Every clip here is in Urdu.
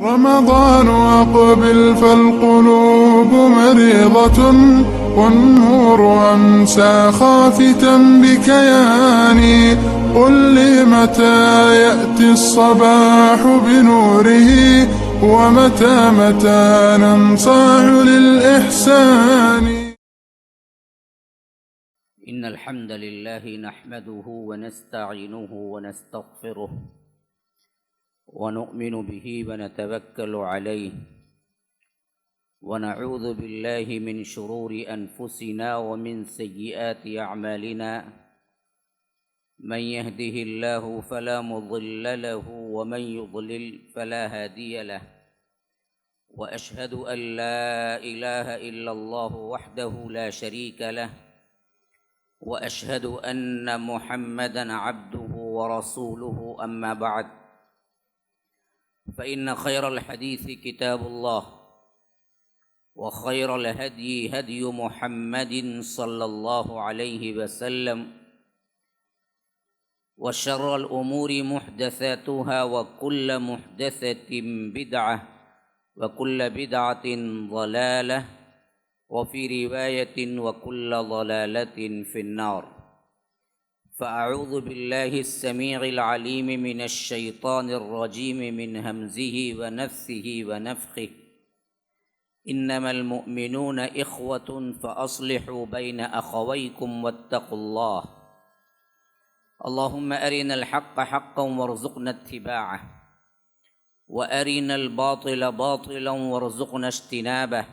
رمضان أقبل فالقلوب مريضة والنور أمسى خافتا بكياني قل لي متى يأتي الصباح بنوره ومتى ننصاع للإحسان. إن الحمد لله نحمده ونستعينه ونستغفره ونؤمن به ونتوكل عليه ونعوذ بالله من شرور أنفسنا ومن سيئات أعمالنا من يهده الله فلا مضل له ومن يضلل فلا هادي له وأشهد أن لا إله إلا الله وحده لا شريك له وأشهد أن محمدًا عبده ورسوله أما بعد فإن خير الحديث كتاب الله وخير الهدي هدي محمد صلى الله عليه وسلم وشر الأمور محدثاتها وكل محدثة بدعة وكل بدعة ضلالة وفي رواية وكل ضلالة في النار. فأعوذ بالله السميع العليم من الشيطان الرجيم من همزه ونفثه ونفخه. إنما المؤمنون إخوة فأصلحوا بين أخويكم واتقوا الله. اللهم أرنا الحق حقا وارزقنا اتباعه وأرنا الباطل باطلا وارزقنا اجتنابه.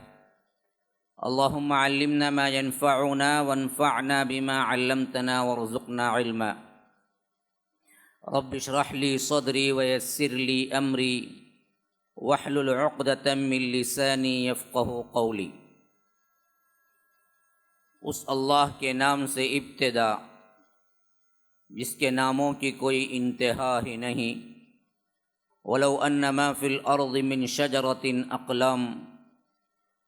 اللهم علمنا ما ينفعنا وانفعنا بما علمتنا وارزقنا علما. رب اشرح لي صدري ويسر لي أمري واحلل عقدة من لساني يفقه قولي. اس اللہ کے نام سے ابتدا جس کے ناموں کی کوئی انتہا ہی نہیں. ولو ان ما فی الارض من شجرۃ اقلام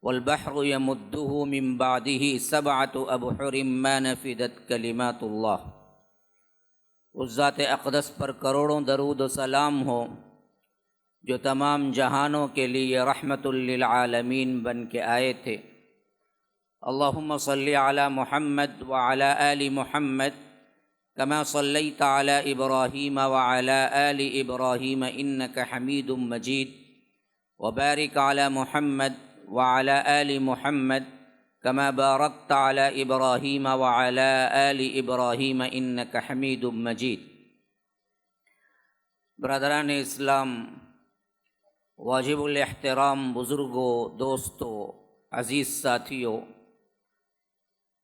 والبحر يمده من بعده سبعة أبحر ما نفدت كلمات اللہ. اس ذات اقدس پر کروڑوں درود و سلام ہو جو تمام جہانوں کے لیے رحمت للعالمین بن کے آئے تھے. اللہم صلی علی محمد وعلی آل محمد كما صلیت علی ابراہیم وعلی آل ابراہیم انک حمید مجید وبارک علی محمد وعلى آل محمد كما باركت على إبراهيم وعلى آل إبراهيم إنك حميد مجيد. برادران اسلام، واجب الاحترام بزرگوں، دوستوں، عزیز ساتھیوں،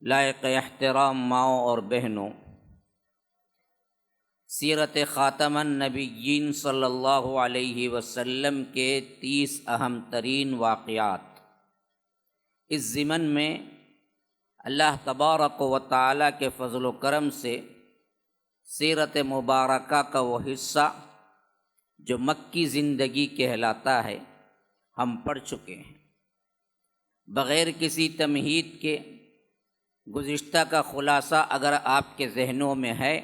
لائق احترام ماؤں اور بہنوں، سیرت خاتم النبیین صلی اللہ علیہ وسلم کے 30 اہم ترین واقعات. اس ضمن میں اللہ تبارک و تعالی کے فضل و کرم سے سیرت مبارکہ کا وہ حصہ جو مکی زندگی کہلاتا ہے ہم پڑھ چکے ہیں. بغیر کسی تمہید کے گزشتہ کا خلاصہ اگر آپ کے ذہنوں میں ہے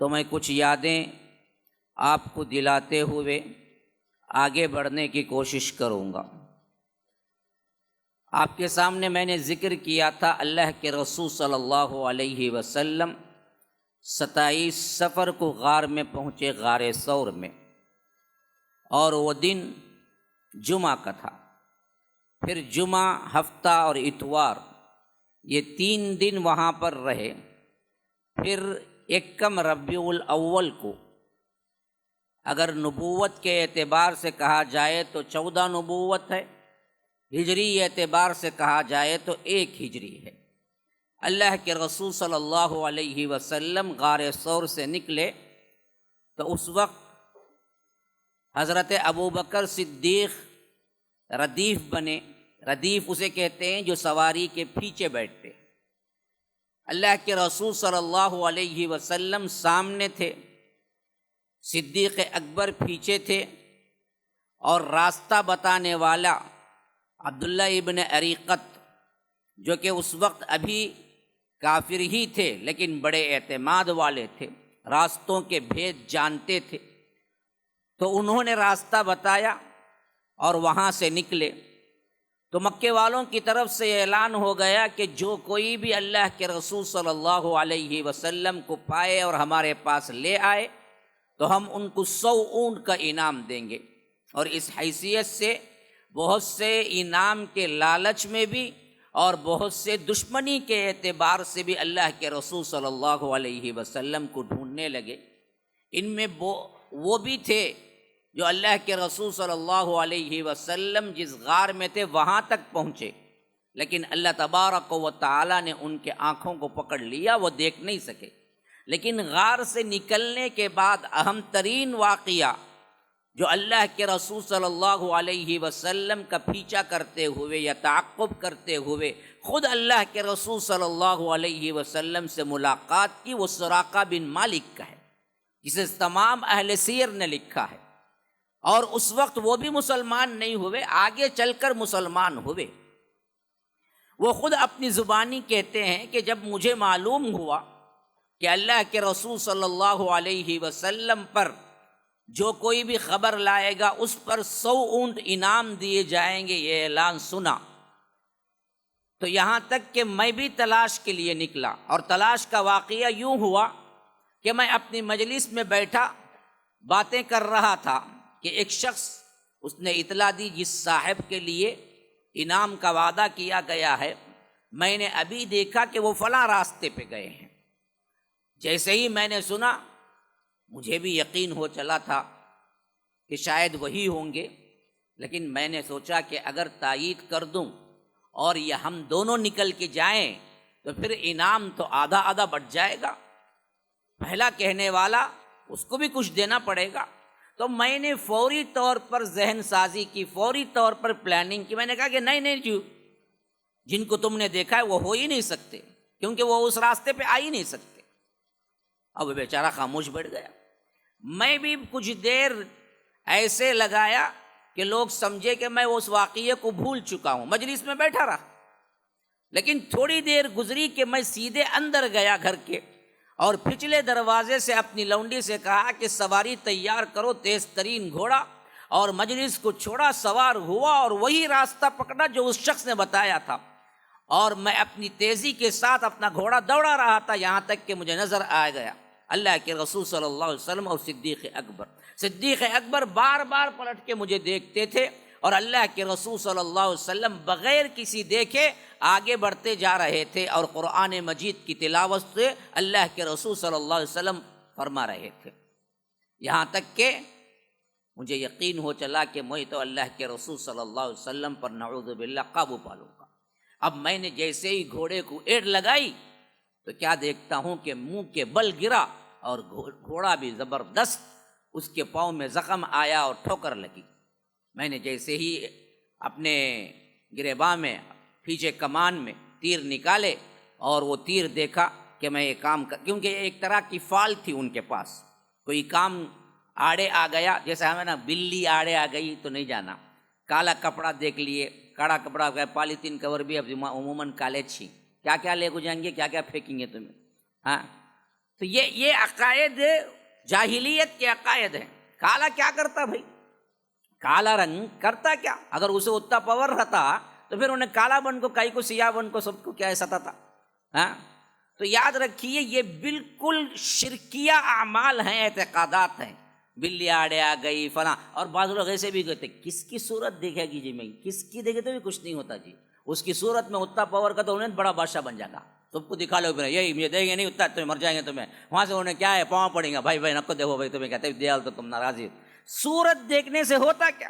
تو میں کچھ یادیں آپ کو دلاتے ہوئے آگے بڑھنے کی کوشش کروں گا. آپ کے سامنے میں نے ذکر کیا تھا اللہ کے رسول صلی اللہ علیہ وسلم 27 صفر کو غار میں پہنچے، غار ثور میں، اور وہ دن جمعہ کا تھا. پھر جمعہ، ہفتہ اور اتوار یہ 3 دن وہاں پر رہے. پھر یکم ربیع الاول کو اگر نبوت کے اعتبار سے کہا جائے تو 14 نبوت ہے، ہجری اعتبار سے کہا جائے تو 1 ہجری ہے. اللہ کے رسول صلی اللہ علیہ وسلم غار ثور سے نکلے تو اس وقت حضرت ابوبکر صدیق ردیف بنے. ردیف اسے کہتے ہیں جو سواری کے پیچھے بیٹھتے. اللہ کے رسول صلی اللہ علیہ وسلم سامنے تھے، صدیق اکبر پیچھے تھے، اور راستہ بتانے والا عبداللہ ابن اریقت جو کہ اس وقت ابھی کافر ہی تھے لیکن بڑے اعتماد والے تھے، راستوں کے بھید جانتے تھے، تو انہوں نے راستہ بتایا اور وہاں سے نکلے۔ تو مکے والوں کی طرف سے اعلان ہو گیا کہ جو کوئی بھی اللہ کے رسول صلی اللہ علیہ وسلم کو پائے اور ہمارے پاس لے آئے تو ہم ان کو 100 اونٹ کا انعام دیں گے۔ اور اس حیثیت سے بہت سے انعام کے لالچ میں بھی اور بہت سے دشمنی کے اعتبار سے بھی اللہ کے رسول صلی اللہ علیہ وسلم کو ڈھونڈنے لگے۔ ان میں وہ بھی تھے جو اللہ کے رسول صلی اللہ علیہ وسلم جس غار میں تھے وہاں تک پہنچے، لیکن اللہ تبارک و تعالیٰ نے ان کے آنکھوں کو پکڑ لیا، وہ دیکھ نہیں سکے۔ لیکن غار سے نکلنے کے بعد اہم ترین واقعہ جو اللہ کے رسول صلی اللہ علیہ وسلم کا پیچھا کرتے ہوئے یا تعقب کرتے ہوئے خود اللہ کے رسول صلی اللہ علیہ وسلم سے ملاقات کی، وہ سراقہ بن مالک کا ہے، جسے تمام اہل سیر نے لکھا ہے۔ اور اس وقت وہ بھی مسلمان نہیں ہوئے، آگے چل کر مسلمان ہوئے۔ وہ خود اپنی زبانی کہتے ہیں کہ جب مجھے معلوم ہوا کہ اللہ کے رسول صلی اللہ علیہ وسلم پر جو کوئی بھی خبر لائے گا اس پر 100 اونٹ انعام دیے جائیں گے، یہ اعلان سنا تو یہاں تک کہ میں بھی تلاش کے لیے نکلا۔ اور تلاش کا واقعہ یوں ہوا کہ میں اپنی مجلس میں بیٹھا باتیں کر رہا تھا کہ ایک شخص اس نے اطلاع دی جس صاحب کے لیے انعام کا وعدہ کیا گیا ہے، میں نے ابھی دیکھا کہ وہ فلاں راستے پہ گئے ہیں۔ جیسے ہی میں نے سنا مجھے بھی یقین ہو چلا تھا کہ شاید وہی ہوں گے، لیکن میں نے سوچا کہ اگر تائید کر دوں اور یہ ہم دونوں نکل کے جائیں تو پھر انعام تو آدھا آدھا بٹ جائے گا، پہلا کہنے والا اس کو بھی کچھ دینا پڑے گا۔ تو میں نے فوری طور پر ذہن سازی کی، فوری طور پر پلاننگ کی۔ میں نے کہا کہ نہیں جی، جن کو تم نے دیکھا ہے وہ ہو ہی نہیں سکتے، کیونکہ وہ اس راستے پہ آ ہی نہیں سکتے۔ اب بیچارہ خاموش بیٹھ گیا۔ میں بھی کچھ دیر ایسے لگایا کہ لوگ سمجھے کہ میں اس واقعے کو بھول چکا ہوں، مجلس میں بیٹھا رہا۔ لیکن تھوڑی دیر گزری کہ میں سیدھے اندر گیا گھر کے، اور پچھلے دروازے سے اپنی لونڈی سے کہا کہ سواری تیار کرو، تیز ترین گھوڑا، اور مجلس کو چھوڑا، سوار ہوا اور وہی راستہ پکڑا جو اس شخص نے بتایا تھا۔ اور میں اپنی تیزی کے ساتھ اپنا گھوڑا دوڑا رہا تھا، یہاں تک کہ مجھے نظر آ گیا اللہ کے رسول صلی اللہ علیہ وسلم اور صدیق اکبر۔ صدیق اکبر بار بار پلٹ کے مجھے دیکھتے تھے، اور اللہ کے رسول صلی اللہ علیہ وسلم بغیر کسی دیکھے آگے بڑھتے جا رہے تھے، اور قرآن مجید کی تلاوت سے اللہ کے رسول صلی اللہ علیہ وسلم فرما رہے تھے، یہاں تک کہ مجھے یقین ہو چلا کہ میں تو اللہ کے رسول صلی اللہ علیہ وسلم پر نعوذ باللہ قابو پا لوں گا۔ اب میں نے جیسے ہی گھوڑے کو ایڑ لگائی تو کیا دیکھتا ہوں کہ منہ کے بل گرا، اور گھوڑا بھی زبردست، اس کے پاؤں میں زخم آیا اور ٹھوکر لگی۔ میں نے جیسے ہی اپنے گریباں میں پیچھے کمان میں تیر نکالے اور وہ تیر دیکھا کہ میں یہ کام کیونکہ ایک طرح کی فال تھی ان کے پاس، کوئی کام آڑے آ گیا، جیسے ہمیں نا بلی آڑے آ گئی تو نہیں جانا، کالا کپڑا دیکھ لیے، کاڑا کپڑا گیا، پالیتین کور بھی اب عموماً کالے چھی، کیا کیا لے کو جائیں گے، کیا کیا پھینکیں گے تمہیں۔ ہاں، تو یہ عقائد جاہلیت کے عقائد ہیں۔ کالا کیا کرتا بھائی؟ کالا رنگ کرتا کیا؟ اگر اسے اتنا پاور رہتا تو پھر انہیں کالا بن کو، کائی کو، سیاہ بن کو، سب کو کیا ایسا تھا؟ ہاں، تو یاد رکھیے یہ بالکل شرکیہ اعمال ہیں، اعتقادات ہیں۔ بلی آڑے آ گئی فلاں، اور بعض لوگ ایسے بھی کہتے کس کی صورت دیکھے گی جی، میں کس کی دیکھے تو بھی کچھ نہیں ہوتا جی، اس کی صورت میں اتنا پاور کا تو انہیں بڑا بادشاہ بن جائے گا، سب کو دکھا لو، یہی مجھے دیں گے نہیں اتنا تمہیں مر جائیں گے تمہیں، وہاں سے انہیں کیا ہے پاؤں پڑیں گا، بھائی نکو دیکھو بھائی تمہیں کہتے دیال تو تم ناراضی۔ صورت دیکھنے سے ہوتا کیا؟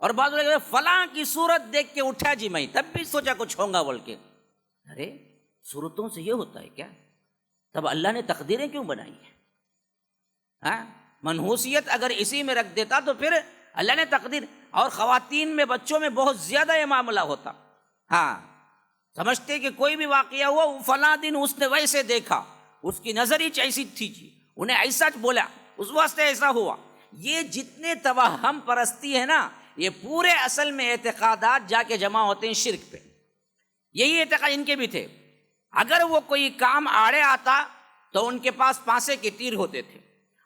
اور بعض لوگ فلاں کی صورت دیکھ کے اٹھا جی میں، تب بھی سوچا کچھ ہوگا بول کے، ارے صورتوں سے یہ ہوتا ہے کیا؟ تب اللہ نے تقدیریں کیوں بنائی ہیں؟ ہاں، منحوسیت اگر اسی میں رکھ دیتا تو پھر اللہ نے تقدیر، اور خواتین میں بچوں میں بہت زیادہ یہ معاملہ ہوتا۔ ہاں، سمجھتے کہ کوئی بھی واقعہ ہوا، فلاں دن اس نے ویسے دیکھا، اس کی نظر ہی ایسی تھی جی، انہیں ایسا بولا، اس واسطے ایسا ہوا۔ یہ جتنے توہم پرستی ہے نا، یہ پورے اصل میں اعتقادات جا کے جمع ہوتے ہیں شرک پہ۔ یہی اعتقاد ان کے بھی تھے، اگر وہ کوئی کام آڑے آتا تو ان کے پاس پانسے کے تیر ہوتے تھے،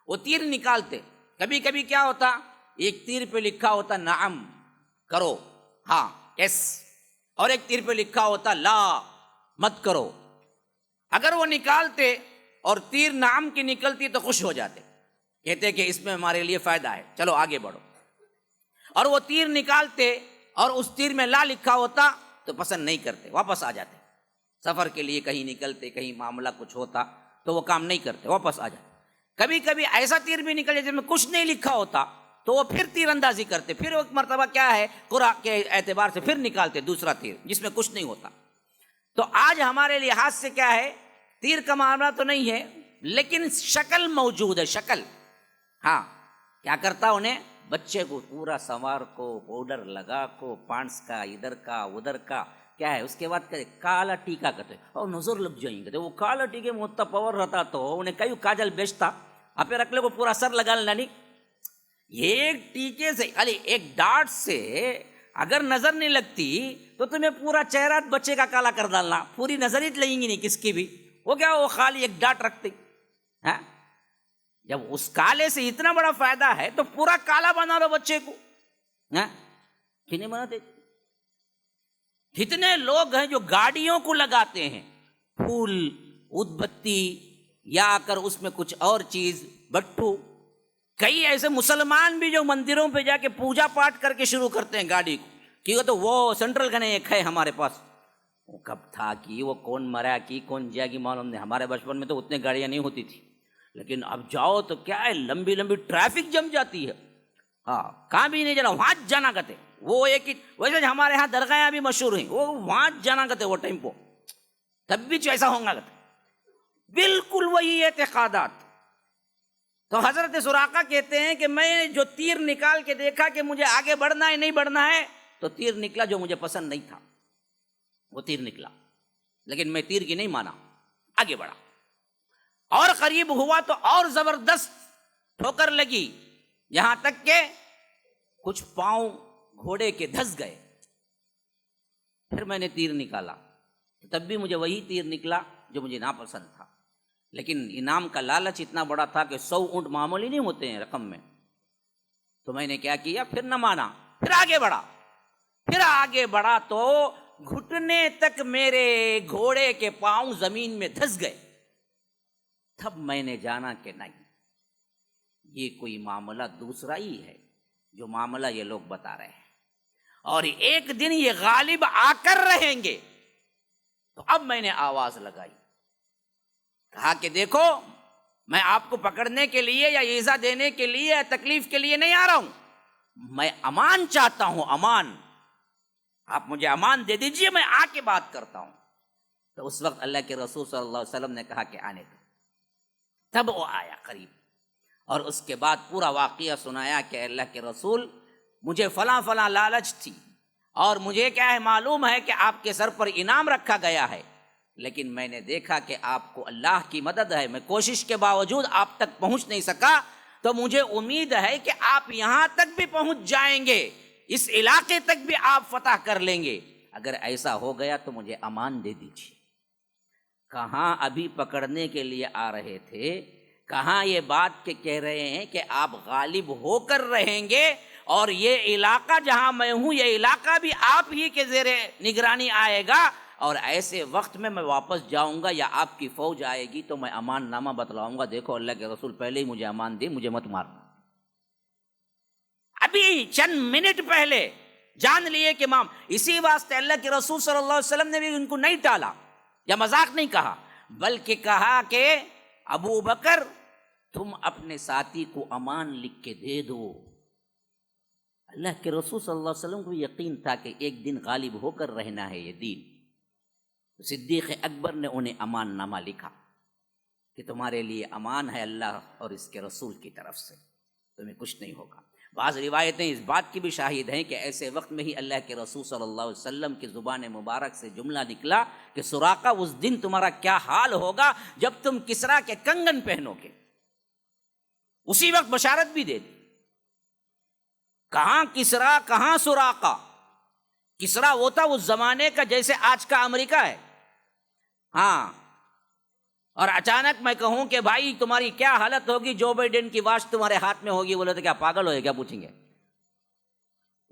وہ تیر نکالتے کبھی کبھی کیا ہوتا، ایک تیر پہ لکھا ہوتا نعم کرو، ہاں یس، اور ایک تیر پہ لکھا ہوتا لا مت کرو۔ اگر وہ نکالتے اور تیر نعم کی نکلتی تو خوش ہو جاتے، کہتے کہ اس میں ہمارے لیے فائدہ ہے، چلو آگے بڑھو۔ اور وہ تیر نکالتے اور اس تیر میں لا لکھا ہوتا تو پسند نہیں کرتے، واپس آ جاتے۔ سفر کے لیے کہیں نکلتے، کہیں معاملہ کچھ ہوتا تو وہ کام نہیں کرتے، واپس آ جاتے۔ کبھی کبھی ایسا تیر بھی نکل جائے جس میں کچھ نہیں لکھا ہوتا تو وہ پھر تیر اندازی کرتے، پھر ایک مرتبہ کیا ہے قرآن کے اعتبار سے پھر نکالتے دوسرا تیر جس میں کچھ نہیں ہوتا۔ تو آج ہمارے لحاظ سے کیا ہے، تیر کا معاملہ تو نہیں ہے لیکن شکل موجود ہے، شکل۔ ہاں کیا کرتا انہیں، بچے کو پورا سنوار کو، پاؤڈر لگا کو، پانس کا ادھر کا ادھر کا، کیا ہے اس کے بعد کہتے کالا ٹیکا کرتے اور نظر لگ جائیں گے، وہ کالا ٹیکے میں اتنا پاور رہتا تو انہیں کئی کاجل بیچتا، آپ رکھ لے کو پورا سر لگا لینا نہیں۔ ایک ٹیکے سے، خالی ایک ڈاٹ سے اگر نظر نہیں لگتی تو تمہیں پورا چہرہ بچے کا کالا کر ڈالنا، پوری نظر ہی لگیں گی نہیں کس کی بھی، وہ کیا وہ خالی ایک ڈاٹ رکھتے۔ ہاں جب اس کالے سے اتنا بڑا فائدہ ہے تو پورا کالا بنا لو بچے کو، کیوں نہیں بناتے؟ کتنے لوگ ہیں جو گاڑیوں کو لگاتے ہیں پھول، ادھ بتی یا کر اس میں کچھ اور چیز، بٹھو۔ کئی ایسے مسلمان بھی جو مندروں پہ جا کے پوجا پاٹ کر کے شروع کرتے ہیں گاڑی کو، کیوں تو وہ سینٹرل کا نہیں ایک ہے ہمارے پاس، وہ کب تھا کہ وہ کون مرا کی کون جائے گی معلوم نہیں۔ ہمارے بچپن میں تو اتنے گاڑیاں نہیں ہوتی تھی، لیکن اب جاؤ تو کیا ہے، لمبی لمبی ٹریفک جم جاتی ہے۔ ہاں کہاں بھی نہیں جانا، وہاں جانا کرتے وہ ایک ہی، ویسے ہمارے ہاں درگاہیں بھی مشہور ہیں، وہ وہاں جانا کرتے وہ ٹائم پہ، تب بھی ایسا ہوں گا کرتے، بالکل وہی اعتقادات۔ تو حضرت سراقہ کہتے ہیں کہ میں جو تیر نکال کے دیکھا کہ مجھے آگے بڑھنا ہے نہیں بڑھنا ہے، تو تیر نکلا جو مجھے پسند نہیں تھا، وہ تیر نکلا، لیکن میں تیر کی نہیں مانا، آگے بڑھا، اور قریب ہوا تو اور زبردست ٹھوکر لگی، یہاں تک کہ کچھ پاؤں گھوڑے کے دھس گئے۔ پھر میں نے تیر نکالا، تب بھی مجھے وہی تیر نکلا جو مجھے ناپسند تھا، لیکن انعام کا لالچ اتنا بڑا تھا کہ 100 اونٹ معمولی نہیں ہوتے ہیں رقم میں، تو میں نے کیا کیا، پھر نہ مانا، پھر آگے بڑھا، پھر آگے بڑھا تو گھٹنے تک میرے گھوڑے کے پاؤں زمین میں دھس گئے۔ تب میں نے جانا کہ نہیں، یہ کوئی معاملہ دوسرا ہی ہے جو معاملہ یہ لوگ بتا رہے ہیں، اور ایک دن یہ غالب آ کر رہیں گے۔ تو اب میں نے آواز لگائی، کہا کہ دیکھو میں آپ کو پکڑنے کے لیے یا ایذا دینے کے لیے یا تکلیف کے لیے نہیں آ رہا ہوں، میں امان چاہتا ہوں، امان، آپ مجھے امان دے دیجئے، میں آ کے بات کرتا ہوں۔ تو اس وقت اللہ کے رسول صلی اللہ علیہ وسلم نے کہا کہ آنے دو، تب وہ آیا قریب، اور اس کے بعد پورا واقعہ سنایا کہ اللہ کے رسول مجھے فلاں فلاں لالچ تھی، اور مجھے کیا ہے معلوم ہے کہ آپ کے سر پر انعام رکھا گیا ہے، لیکن میں نے دیکھا کہ آپ کو اللہ کی مدد ہے، میں کوشش کے باوجود آپ تک پہنچ نہیں سکا، تو مجھے امید ہے کہ آپ یہاں تک بھی پہنچ جائیں گے، اس علاقے تک بھی آپ فتح کر لیں گے، اگر ایسا ہو گیا تو مجھے امان دے دیجیے۔ کہاں ابھی پکڑنے کے لیے آ رہے تھے، کہاں یہ بات کہ کہہ رہے ہیں کہ آپ غالب ہو کر رہیں گے، اور یہ علاقہ جہاں میں ہوں یہ علاقہ بھی آپ ہی کے زیر نگرانی آئے گا، اور ایسے وقت میں واپس جاؤں گا یا آپ کی فوج آئے گی تو میں امان نامہ بتلاؤں گا، دیکھو اللہ کے رسول پہلے ہی مجھے امان دی، مجھے مت مارنا۔ ابھی چند منٹ پہلے جان لیے کہ مام، اسی واسطے اللہ کے رسول صلی اللہ علیہ وسلم نے بھی ان کو نہیں ٹالا یا مذاق نہیں کہا، بلکہ کہا کہ ابو بکر تم اپنے ساتھی کو امان لکھ کے دے دو۔ اللہ کے رسول صلی اللہ علیہ وسلم کو یقین تھا کہ ایک دن غالب ہو کر رہنا ہے یہ دین۔ صدیق اکبر نے انہیں امان نامہ لکھا کہ تمہارے لیے امان ہے اللہ اور اس کے رسول کی طرف سے، تمہیں کچھ نہیں ہوگا۔ بعض روایتیں اس بات کی بھی شاہد ہیں کہ ایسے وقت میں ہی اللہ کے رسول صلی اللہ علیہ وسلم کی زبان مبارک سے جملہ نکلا کہ سراقہ اس دن تمہارا کیا حال ہوگا جب تم کسریٰ کے کنگن پہنو گے۔ اسی وقت بشارت بھی دے دی، کہاں کسریٰ کہاں سراقہ۔ کسریٰ وہ تھا اس زمانے کا جیسے آج کا امریکہ ہے، ہاں، اور اچانک میں کہوں کہ بھائی تمہاری کیا حالت ہوگی، جو بائیڈن کی واچ تمہارے ہاتھ میں ہوگی، بولے تو کیا پاگل ہوئے، کیا پوچھیں گے؟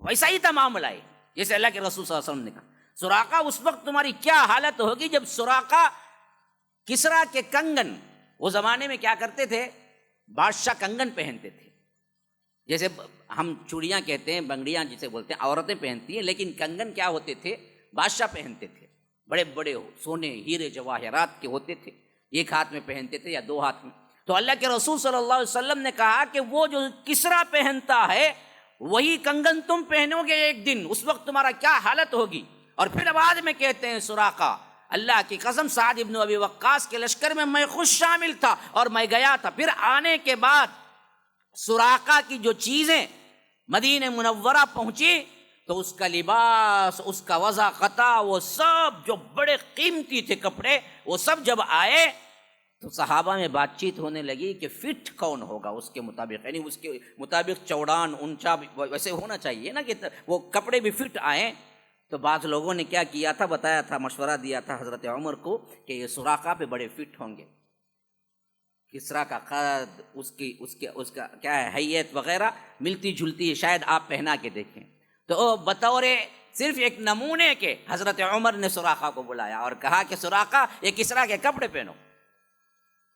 ویسا ہی تھا معاملہ ہے، جیسے اللہ کے رسول صلی اللہ علیہ وسلم نے کہا سراقہ اس وقت تمہاری کیا حالت ہوگی جب سراقہ کسرا کے کنگن، وہ زمانے میں کیا کرتے تھے، بادشاہ کنگن پہنتے تھے، جیسے ہم چوڑیاں کہتے ہیں، بنگڑیاں جسے بولتے ہیں عورتیں پہنتی ہیں، لیکن کنگن کیا ہوتے تھے، بادشاہ پہنتے تھے، بڑے بڑے سونے ہیرے جواہرات کے ہوتے تھے، ایک ہاتھ میں پہنتے تھے یا دو ہاتھ میں۔ تو اللہ کے رسول صلی اللہ علیہ وسلم نے کہا کہ وہ جو کسرا پہنتا ہے وہی کنگن تم پہنو گے ایک دن، اس وقت تمہارا کیا حالت ہوگی۔ اور پھر بعد میں کہتے ہیں سراقہ، اللہ کی قسم سعد ابن ابی وقاص کے لشکر میں خود شامل تھا اور میں گیا تھا، پھر آنے کے بعد سراقہ کی جو چیزیں مدینہ منورہ پہنچی تو اس کا لباس، اس کا وضع قطع، وہ سب جو بڑے قیمتی تھے کپڑے، وہ سب جب آئے تو صحابہ میں بات چیت ہونے لگی کہ فٹ کون ہوگا اس کے مطابق، یعنی اس کے مطابق چوڑان اونچا ویسے ہونا چاہیے نا کہ وہ کپڑے بھی فٹ آئیں۔ تو بعض لوگوں نے کیا کیا تھا، بتایا تھا، مشورہ دیا تھا حضرت عمر کو کہ یہ سراقہ پہ بڑے فٹ ہوں گے، کسرا کا قد، اس کا کیا ہے حیت وغیرہ ملتی جلتی ہے، شاید آپ پہنا کے دیکھیں۔ تو بطور صرف ایک نمونے کے حضرت عمر نے سراقہ کو بلایا اور کہا کہ سراقہ یہ کسرا کے کپڑے پہنو۔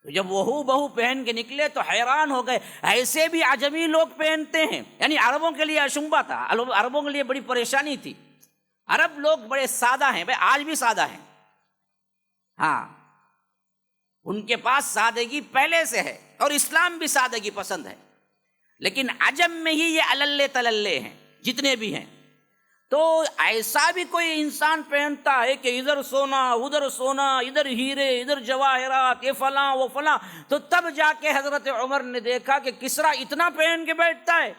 تو جب وہ بہو پہن کے نکلے تو حیران ہو گئے، ایسے بھی عجمی لوگ پہنتے ہیں، یعنی عربوں کے لیے اشنبا تھا، عربوں کے لیے بڑی پریشانی تھی۔ عرب لوگ بڑے سادہ ہیں، بھائی آج بھی سادہ ہیں، ہاں ان کے پاس سادگی پہلے سے ہے اور اسلام بھی سادگی پسند ہے، لیکن عجم میں ہی یہ اللے تللے ہیں جتنے بھی ہیں۔ تو ایسا بھی کوئی انسان پہنتا ہے کہ ادھر سونا ادھر ہیرے ادھر جواہرات، یہ فلاں وہ فلاں، تو تب جا کے حضرت عمر نے دیکھا کہ کسرا اتنا پہن کے بیٹھتا ہے۔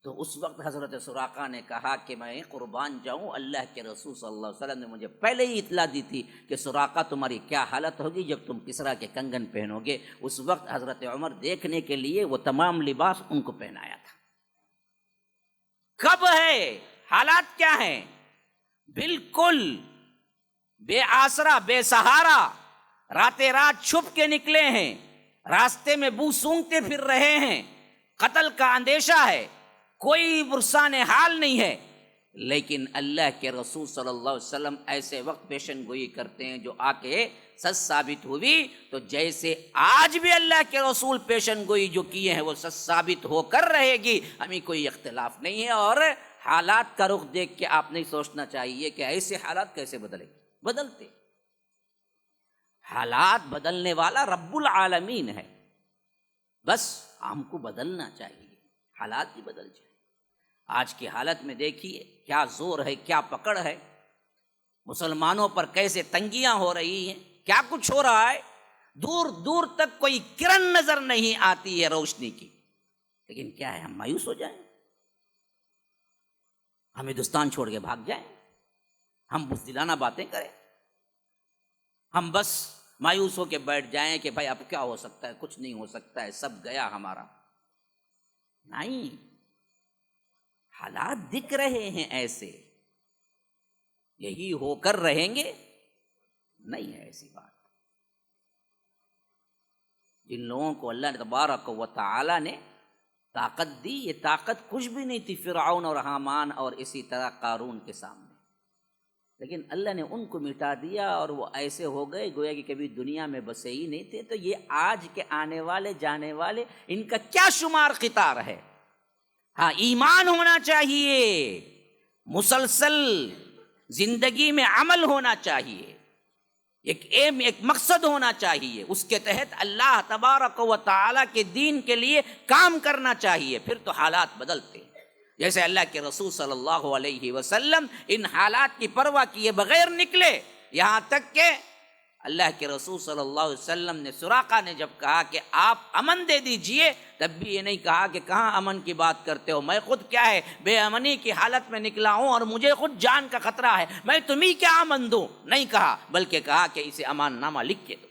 تو اس وقت حضرت سراقہ نے کہا کہ میں قربان جاؤں، اللہ کے رسول صلی اللہ علیہ وسلم نے مجھے پہلے ہی اطلاع دی تھی کہ سراقہ تمہاری کیا حالت ہوگی جب تم کسرا کے کنگن پہنو گے۔ اس وقت حضرت عمر دیکھنے کے لیے وہ تمام لباس ان کو پہنایا تھا۔ کب ہے، حالات کیا ہیں، بالکل بے آسرا بے سہارا، راتیں رات چھپ کے نکلے ہیں، راستے میں بو سونگتے پھر رہے ہیں، قتل کا اندیشہ ہے، کوئی پرسان حال نہیں ہے، لیکن اللہ کے رسول صلی اللہ علیہ وسلم ایسے وقت پیشن گوئی کرتے ہیں جو آ کے سچ ثابت ہوئی۔ تو جیسے آج بھی اللہ کے رسول پیشن گوئی جو کیے ہیں وہ سچ ثابت ہو کر رہے گی، ہمیں کوئی اختلاف نہیں ہے۔ اور حالات کا رخ دیکھ کے آپ نہیں سوچنا چاہیے کہ ایسے حالات کیسے بدلتے، حالات بدلنے والا رب العالمین ہے، بس ہم کو بدلنا چاہیے، حالات ہی بدل جائیں۔ آج کی حالت میں دیکھیے کیا زور ہے، کیا پکڑ ہے، مسلمانوں پر کیسے تنگیاں ہو رہی ہیں، کیا کچھ ہو رہا ہے، دور دور تک کوئی کرن نظر نہیں آتی ہے روشنی کی، لیکن کیا ہے، ہم مایوس ہو جائیں، ہم ہندوستان چھوڑ کے بھاگ جائیں، ہم بزدلانہ باتیں کریں، ہم بس مایوس ہو کے بیٹھ جائیں کہ بھائی اب کیا ہو سکتا ہے، کچھ نہیں ہو سکتا ہے، سب گیا ہمارا۔ نہیں، حالات دکھ رہے ہیں ایسے، یہی ہو کر رہیں گے، نہیں ہے ایسی بات۔ جن لوگوں کو اللہ تبارک و تعالی نے طاقت دی، یہ طاقت کچھ بھی نہیں تھی فرعون اور حامان اور اسی طرح قارون کے سامنے، لیکن اللہ نے ان کو مٹا دیا اور وہ ایسے ہو گئے گویا کہ کبھی دنیا میں بسے ہی نہیں تھے۔ تو یہ آج کے آنے والے جانے والے، ان کا کیا شمار قطار ہے؟ ہاں، ایمان ہونا چاہیے، مسلسل زندگی میں عمل ہونا چاہیے، ایک ایم، ایک مقصد ہونا چاہیے، اس کے تحت اللہ تبارک و تعالیٰ کے دین کے لیے کام کرنا چاہیے، پھر تو حالات بدلتے ہیں۔ جیسے اللہ کے رسول صلی اللہ علیہ وسلم ان حالات کی پرواہ کیے بغیر نکلے، یہاں تک کہ اللہ کے رسول صلی اللہ علیہ وسلم نے سراقہ نے جب کہا کہ آپ امن دے دیجئے، تب بھی یہ نہیں کہا کہ کہاں امن کی بات کرتے ہو، میں خود کیا ہے بے امنی کی حالت میں نکلا ہوں اور مجھے خود جان کا خطرہ ہے، میں تمہیں کیا امن دوں، نہیں کہا، بلکہ کہا کہ اسے امان نامہ لکھ کے دو۔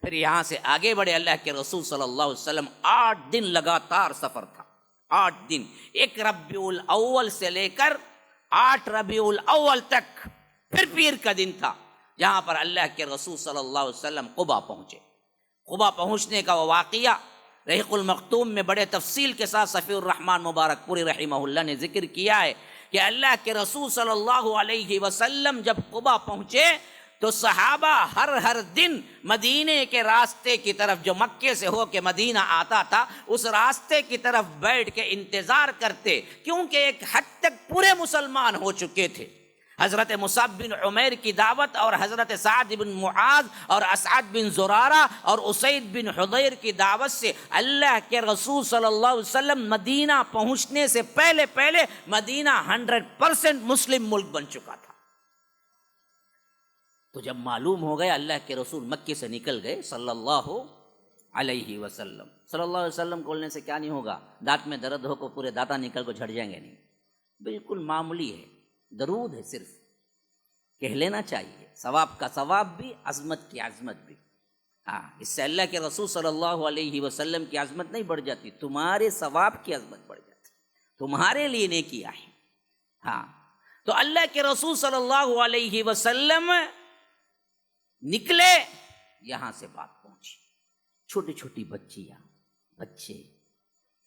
پھر یہاں سے آگے بڑھے اللہ کے رسول صلی اللہ علیہ وسلم، 8 دن لگاتار سفر تھا، 8 دن، 1 ربیع الاول سے لے کر 8 ربیع الاول تک، پھر پیر کا دن تھا، جہاں پر اللہ کے رسول صلی اللہ علیہ وسلم قبا پہنچے۔ قبا پہنچنے کا وہ واقعہ رحیق المختوم میں بڑے تفصیل کے ساتھ صفی الرحمن مبارک پوری رحمہ اللہ نے ذکر کیا ہے کہ اللہ کے رسول صلی اللہ علیہ وسلم جب قبا پہنچے تو صحابہ ہر دن مدینے کے راستے کی طرف، جو مکے سے ہو کے مدینہ آتا تھا، اس راستے کی طرف بیٹھ کے انتظار کرتے، کیونکہ ایک حد تک پورے مسلمان ہو چکے تھے۔ حضرت مصعب بن عمیر کی دعوت اور حضرت سعد بن معاذ اور اسعد بن زرارہ اور اسید بن حضیر کی دعوت سے اللہ کے رسول صلی اللہ علیہ وسلم مدینہ پہنچنے سے پہلے مدینہ 100% مسلم ملک بن چکا تھا۔ تو جب معلوم ہو گیا اللہ کے رسول مکے سے نکل گئے صلی اللہ علیہ وسلم، صلی اللہ علیہ وسلم کھولنے سے کیا نہیں ہوگا، دانت میں درد ہو کو پورے دانت نکل کو جھڑ جائیں گے نہیں، بالکل معمولی ہے، درود ہے، صرف کہہ لینا چاہیے، ثواب کا ثواب بھی، عظمت کی عظمت بھی۔ ہاں، اس سے اللہ کے رسول صلی اللہ علیہ وسلم کی عظمت نہیں بڑھ جاتی، تمہارے ثواب کی عظمت بڑھ جاتی، تمہارے لیے نیکیاں ہیں۔ ہاں، تو اللہ کے رسول صلی اللہ علیہ وسلم نکلے، یہاں سے بات پہنچی، چھوٹی چھوٹی بچیاں، بچے،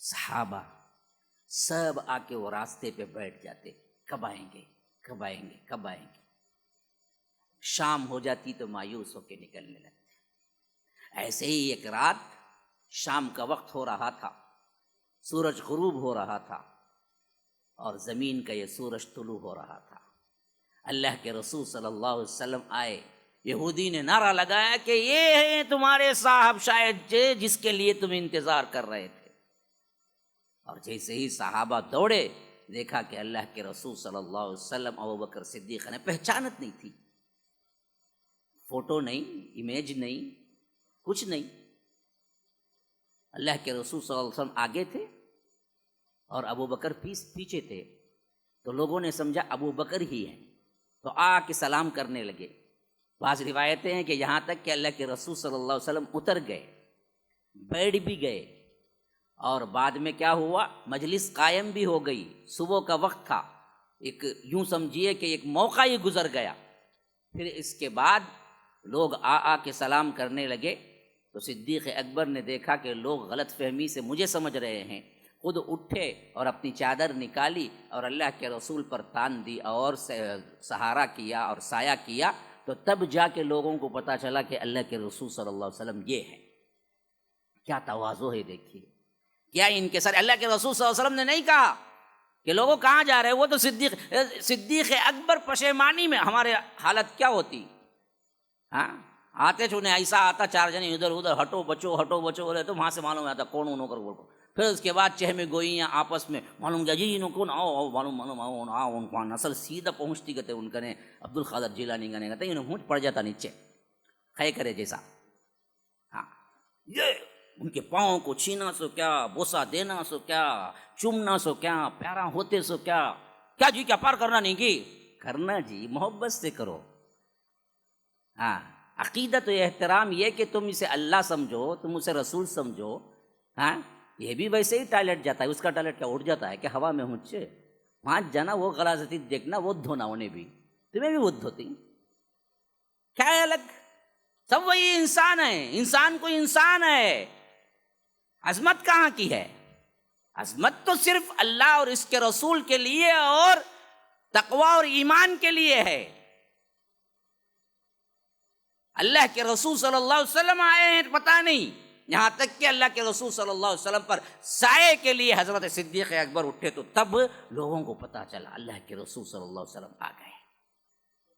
صحابہ سب آ کے وہ راستے پہ بیٹھ جاتے، کب آئیں گے، کب آئیں گے، کب آئیں گے۔ شام ہو جاتی تو مایوس ہو کے نکلنے لگتے۔ ایسے ہی ایک رات شام کا وقت ہو رہا تھا، سورج غروب ہو رہا تھا اور زمین کا یہ سورج طلوع ہو رہا تھا۔ اللہ کے رسول صلی اللہ علیہ وسلم آئے، یہودی نے نعرہ لگایا کہ یہ ہیں تمہارے صاحب شاید جس کے لیے تم انتظار کر رہے تھے۔ اور جیسے ہی صحابہ دوڑے، دیکھا کہ اللہ کے رسول صلی اللہ علیہ وسلم، ابوبکر صدیق نے پہچانت نہیں تھی، فوٹو نہیں، امیج نہیں، کچھ نہیں۔ اللہ کے رسول صلی اللہ علیہ وسلم آگے تھے اور ابوبکر پیچھے تھے، تو لوگوں نے سمجھا ابوبکر ہی ہیں، تو آ کے سلام کرنے لگے۔ بعض روایتیں ہیں کہ یہاں تک کہ اللہ کے رسول صلی اللہ علیہ وسلم اتر گئے، بیٹھ بھی گئے، اور بعد میں کیا ہوا، مجلس قائم بھی ہو گئی، صبح کا وقت تھا، ایک یوں سمجھیے کہ ایک موقع ہی گزر گیا۔ پھر اس کے بعد لوگ آ کے سلام کرنے لگے، تو صدیق اکبر نے دیکھا کہ لوگ غلط فہمی سے مجھے سمجھ رہے ہیں، خود اٹھے اور اپنی چادر نکالی اور اللہ کے رسول پر تان دی اور سہارا کیا اور سایہ کیا، تو تب جا کے لوگوں کو پتہ چلا کہ اللہ کے رسول صلی اللہ علیہ وسلم یہ ہے۔ کیا تواضع ہے، دیکھیے کیا ان کے سر۔ اللہ کے رسول صلی اللہ علیہ وسلم نے نہیں کہا کہ لوگوں کہاں جا رہے، وہ تو صدیق اکبر پشیمانی میں، ہمارے حالت کیا ہوتی، ہاں آتے چھونے ایسا آتا، چار جنے ادھر ادھر، ہٹو بچو بولے تو وہاں سے معلوم آتا کون انہوں کر بول۔ پھر اس کے بعد چہمے گوئیاں آپس میں، معلوم کیا جی انہوں کون آؤ معلوم آؤ ان کو نسل سیدھا پہنچتی گتے ان کنے عبد القادر جیلانی گنے گتے، انہوں ہونٹ پڑ جاتا نیچے کھائے کرے جیسا۔ ہاں، یہ ان کے پاؤں کو چھینا سو کیا، بوسا دینا سو کیا، چومنا سو کیا، پیارا ہوتے سو کیا، کیا جی کیا پار کرنا نہیں کی کرنا جی، محبت سے کرو۔ ہاں، عقیدت و احترام یہ کہ تم اسے اللہ سمجھو، تم اسے رسول سمجھو۔ ہاں، یہ بھی ویسے ہی ٹوائلٹ جاتا ہے، اس کا ٹوائلٹ کیا اڑ جاتا ہے کہ ہوا میں ہونچے وہاں جانا، وہ غلاظتی دیکھنا، وہ دھونا، انہیں بھی تمہیں بھی وہ دھوتی، کیا ہے الگ، سب وہی انسان ہے، انسان کو انسان ہے۔ عظمت کہاں کی ہے؟ عظمت تو صرف اللہ اور اس کے رسول کے لیے اور تقوی اور ایمان کے لیے ہے۔ اللہ کے رسول صلی اللہ علیہ وسلم آئے ہیں پتہ نہیں، یہاں تک کہ اللہ کے رسول صلی اللہ علیہ وسلم پر سائے کے لیے حضرت صدیق اکبر اٹھے، تو تب لوگوں کو پتہ چلا اللہ کے رسول صلی اللہ علیہ وسلم آ گئے۔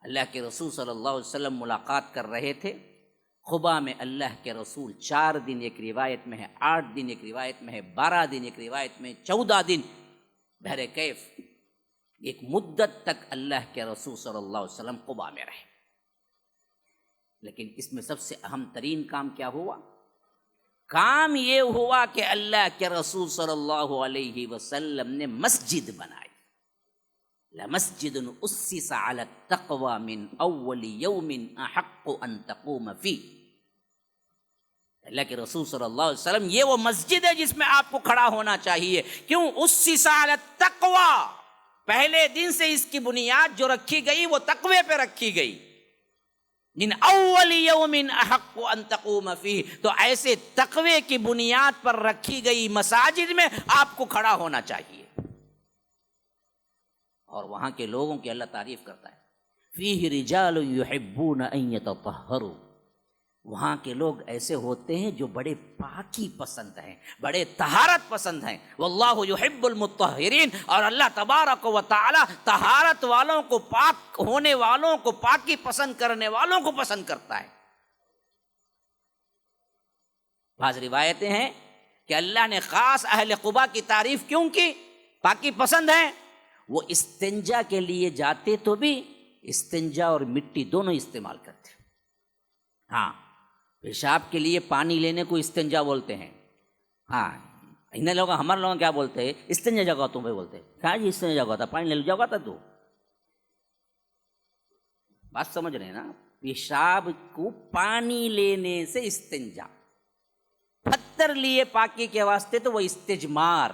اللہ کے رسول صلی اللہ علیہ وسلم ملاقات کر رہے تھے قبا میں۔ اللہ کے رسول 4 دن ایک روایت میں ہے، 8 دن ایک روایت میں ہے، 12 دن ایک روایت میں، 14 دن بہر کیف ایک مدت تک اللہ کے رسول صلی اللہ علیہ وسلم قبا میں رہے۔ لیکن اس میں سب سے اہم ترین کام کیا ہوا؟ کام یہ ہوا کہ اللہ کے رسول صلی اللہ علیہ وسلم نے مسجد بنائی۔ لمسجد اسس علی التقوی من اول یوم احق ان تقوم فیہ۔ اللہ کے رسول صلی اللہ علیہ وسلم، یہ وہ مسجد ہے جس میں آپ کو کھڑا ہونا چاہیے۔ کیوں؟ اسس علی التقوی، پہلے دن سے اس کی بنیاد جو رکھی گئی وہ تقوی پہ رکھی گئی۔ من اول یوم احق ان تقوم فیہ، تو ایسے تقوی کی بنیاد پر رکھی گئی مساجد میں آپ کو کھڑا ہونا چاہیے۔ اور وہاں کے لوگوں کی اللہ تعریف کرتا ہے، فیہ رجال یحبون ان یتطہروا، وہاں کے لوگ ایسے ہوتے ہیں جو بڑے پاکی پسند ہیں، بڑے طہارت پسند ہیں، واللہ یحب المطہرین، اور اللہ تبارک و تعالی طہارت والوں کو، پاک ہونے والوں کو، پاکی پسند کرنے والوں کو پسند کرتا ہے۔ بعض روایتیں ہیں کہ اللہ نے خاص اہل قباء کی تعریف کیوں کی؟ پاکی پسند ہیں، وہ استنجا کے لیے جاتے تو بھی استنجا اور مٹی دونوں استعمال کرتے، ہاں پیشاب کے لیے پانی لینے کو استنجا بولتے ہیں، ہاں انہیں لوگ، ہمارے لوگ کیا بولتے ہیں؟ استنجا جگہ تو بھائی بولتے ہیں، کہا جی استنجا جگہ تھا، پانی لے لو جگہ تھا، تو بات سمجھ رہے ہیں نا؟ پیشاب کو پانی لینے سے استنجا، پتھر لیے پاکی کے واسطے تو وہ استجمار،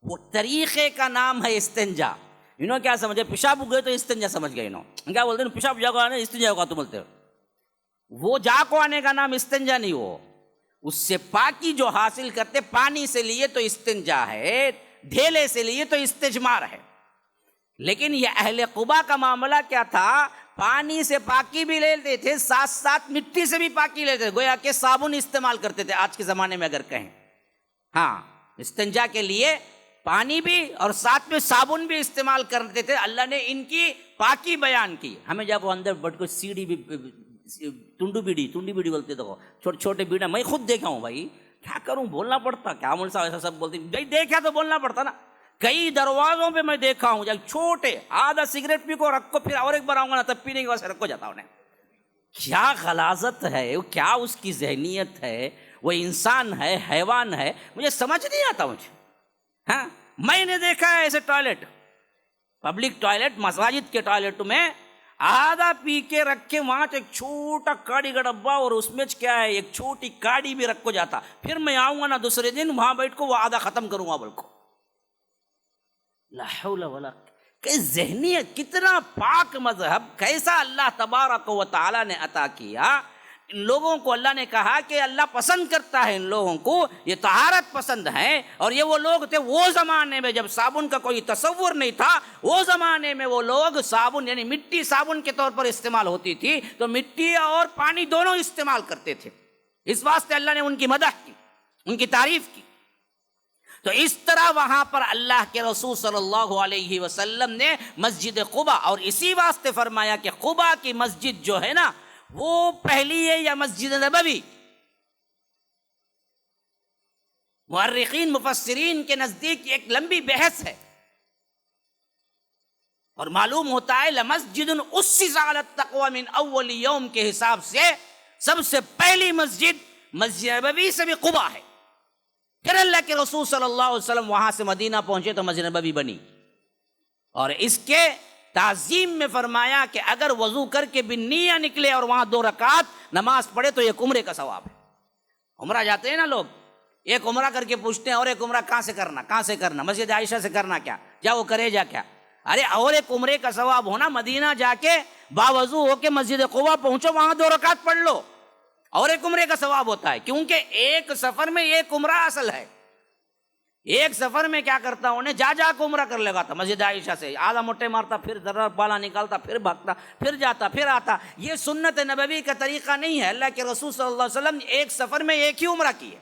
وہ طریقے کا نام ہے استنجا۔ انہوں کیا سمجھے؟ پیشاب گئے تو استنجا سمجھ گئے، انہوں کیا بولتے ہیں؟ پیشاب جگہ آنے استنجا جگہ تو بولتے ہیں، وہ جا کو آنے کا نام استنجا نہیں، وہ اس سے پاکی جو حاصل کرتے، پانی سے لیے تو استنجا ہے، ڈھیلے سے لیے تو استجمار ہے۔ لیکن یہ اہل قباء کا معاملہ کیا تھا؟ پانی سے پاکی بھی لیتے تھے، ساتھ ساتھ مٹی سے بھی پاکی لیتے تھے، گویا کہ صابن استعمال کرتے تھے آج کے زمانے میں اگر کہیں، ہاں استنجا کے لیے پانی بھی اور ساتھ میں صابن بھی استعمال کرتے تھے۔ اللہ نے ان کی پاکی بیان کی۔ ہمیں جب وہ اندر بڑھ کو سیڑھی بھی، ٹنڈی بیڑی بولتے تھے، چھوٹے چھوٹے بیڑا، میں خود دیکھا ہوں بھائی، کیا کروں، بولنا پڑتا، کیا مول صاحب ایسا سب بولتے بھائی، دیکھا تو بولنا پڑتا نا۔ کئی دروازوں پہ میں دیکھا ہوں جب چھوٹے آدھا سگریٹ پی کو رکھو، پھر اور ایک بار آؤں گا نا تب پینے کے بعد رکھو جاتا انہیں۔ کیا غلاظت ہے، کیا اس کی ذہنیت ہے، وہ انسان ہے حیوان ہے، مجھے سمجھ نہیں آتا مجھے۔ ہاں میں نے دیکھا ہے ایسے ٹوائلٹ، پبلک ٹوائلٹ، مساجد کے ٹوائلٹ میں آدھا پی کے رکھے، وہاں ایک چھوٹا کاڑی کا ڈبا اور اس میں کیا ہے ایک چھوٹی کاڑی بھی رکھو جاتا، پھر میں آؤں گا نا دوسرے دن وہاں بیٹھ کو وہ آدھا ختم کروں گا بلکہ۔ لا حول ولا، کہ ذہنیت، کتنا پاک مذہب، کیسا اللہ تبارک و تعالی نے عطا کیا ان لوگوں کو۔ اللہ نے کہا کہ اللہ پسند کرتا ہے ان لوگوں کو، یہ طہارت پسند ہیں، اور یہ وہ لوگ تھے وہ زمانے میں جب صابن کا کوئی تصور نہیں تھا، وہ زمانے میں وہ لوگ صابن یعنی مٹی صابن کے طور پر استعمال ہوتی تھی، تو مٹی اور پانی دونوں استعمال کرتے تھے۔ اس واسطے اللہ نے ان کی مدح کی، ان کی تعریف کی۔ تو اس طرح وہاں پر اللہ کے رسول صلی اللہ علیہ وسلم نے مسجد قباء، اور اسی واسطے فرمایا کہ قباء کی مسجد جو ہے نا وہ پہلی ہے یا مسجد نبوی؟ مؤرخین مفسرین کے نزدیک ایک لمبی بحث ہے، اور معلوم ہوتا ہے لمسجد اسس علی التقوی من اول یوم کے حساب سے سب سے پہلی مسجد مسجد نبوی سے بھی قباء ہے۔ پھر اللہ کے رسول صلی اللہ علیہ وسلم وہاں سے مدینہ پہنچے تو مسجد نبوی بنی، اور اس کے تعظیم میں فرمایا کہ اگر وضو کر کے بالنیہ نکلے اور وہاں 2 رکعت نماز پڑھے تو ایک عمرے کا ثواب ہے۔ عمرہ جاتے ہیں نا لوگ، ایک عمرہ کر کے پوچھتے ہیں اور ایک عمرہ کہاں سے کرنا، مسجد عائشہ سے کرنا کیا، جا وہ کرے جا کیا، ارے اور ایک عمرے کا ثواب ہونا، مدینہ جا کے باوضو ہو کے مسجد قباء پہنچو، وہاں 2 رکعت پڑھ لو، اور ایک عمرے کا ثواب ہوتا ہے، کیونکہ ایک سفر میں ایک عمرہ اصل ہے۔ ایک سفر میں کیا کرتا انہیں جا کو عمرہ کر لگا تھا مسجد عائشہ سے، آدھا موٹے مارتا، پھر ذرا بالا نکالتا، پھر بھاگتا، پھر جاتا، پھر آتا۔ یہ سنت نبوی کا طریقہ نہیں ہے۔ اللہ کے رسول صلی اللہ علیہ وسلم نے ایک سفر میں ایک ہی عمرہ کی ہے،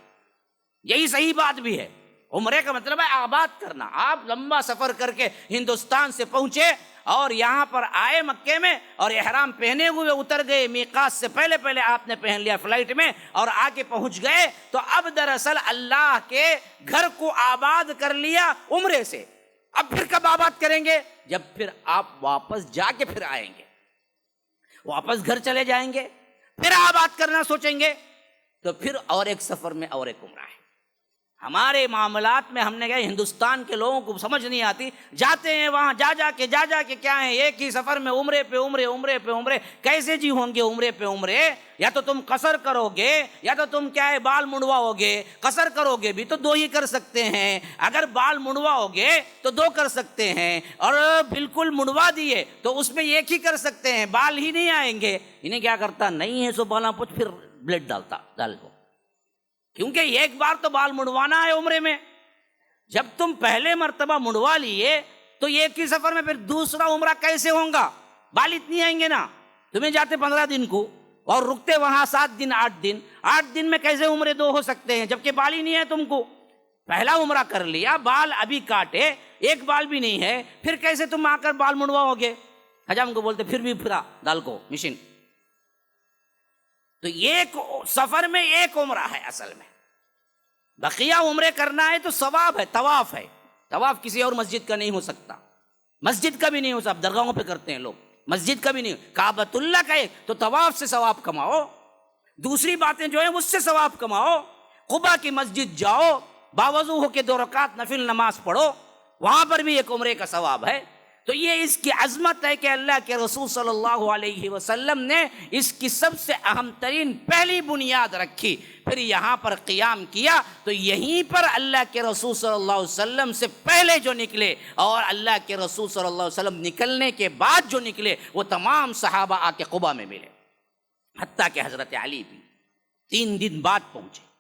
یہی صحیح بات بھی ہے۔ عمرے کا مطلب ہے آباد کرنا۔ آپ لمبا سفر کر کے ہندوستان سے پہنچے اور یہاں پر آئے مکے میں، اور احرام پہنے ہوئے اتر گئے، میقات سے پہلے آپ نے پہن لیا فلائٹ میں اور آ کے پہنچ گئے، تو اب دراصل اللہ کے گھر کو آباد کر لیا عمرے سے۔ اب پھر کب آباد کریں گے؟ جب پھر آپ واپس جا کے پھر آئیں گے، واپس گھر چلے جائیں گے، پھر آباد کرنا سوچیں گے، تو پھر اور ایک سفر میں اور ایک عمرہ ہے۔ ہمارے معاملات میں ہم نے کہا ہندوستان کے لوگوں کو سمجھ نہیں آتی، جاتے ہیں وہاں جا جا کے کیا ہے، ایک ہی سفر میں عمرے پہ عمرے، کیسے جی ہوں گے عمرے پہ عمرے؟ یا تو تم قصر کرو گے یا تو تم کیا ہے بال منڈواؤ گے۔ قصر کرو گے بھی تو 2 ہی کر سکتے ہیں، اگر بال منڈواؤ گے تو 2 کر سکتے ہیں، اور بالکل منڈوا دیے تو اس میں 1 ہی کر سکتے ہیں، بال ہی نہیں آئیں گے۔ انہیں کیا کرتا، نہیں ہے سو بالا پوچھ، پھر بلیڈ ڈال کو، کیونکہ ایک بار تو بال منڈوانا ہے عمرے میں۔ جب تم پہلے مرتبہ منڈوا لیے تو ایک ہی سفر میں پھر دوسرا عمرہ کیسے ہوگا؟ بال اتنی آئیں گے نا، تمہیں جاتے 15 دن کو اور رکتے وہاں 7 دن 8 دن میں کیسے عمرے 2 ہو سکتے ہیں جبکہ بال ہی نہیں ہے تم کو؟ پہلا عمرہ کر لیا، بال ابھی کاٹے، ایک بال بھی نہیں ہے، پھر کیسے تم آ کر بال منڈواؤ گے؟ حجام کو بولتے پھر بھی پھرا ڈال کو مشین۔ تو ایک سفر میں 1 عمرہ ہے اصل میں، بقیہ عمرے کرنا ہے تو ثواب ہے، طواف ہے۔ طواف کسی اور مسجد کا نہیں ہو سکتا، مسجد کا بھی نہیں ہو سکتا، درگاہوں پہ کرتے ہیں لوگ، مسجد کا بھی نہیں۔ کعبۃ اللہ کا ہے تو طواف سے ثواب کماؤ، دوسری باتیں جو ہیں اس سے ثواب کماؤ۔ قباء کی مسجد جاؤ، باوضو ہو کے 2 رکعت نفل نماز پڑھو، وہاں پر بھی 1 عمرے کا ثواب ہے۔ تو یہ اس کی عظمت ہے کہ اللہ کے رسول صلی اللہ علیہ وسلم نے اس کی سب سے اہم ترین پہلی بنیاد رکھی، پھر یہاں پر قیام کیا۔ تو یہیں پر اللہ کے رسول صلی اللہ علیہ وسلم سے پہلے جو نکلے اور اللہ کے رسول صلی اللہ علیہ وسلم نکلنے کے بعد جو نکلے وہ تمام صحابہ آ کے قباء میں ملے، حتیٰ کہ حضرت علی بھی 3 دن بعد پہنچے،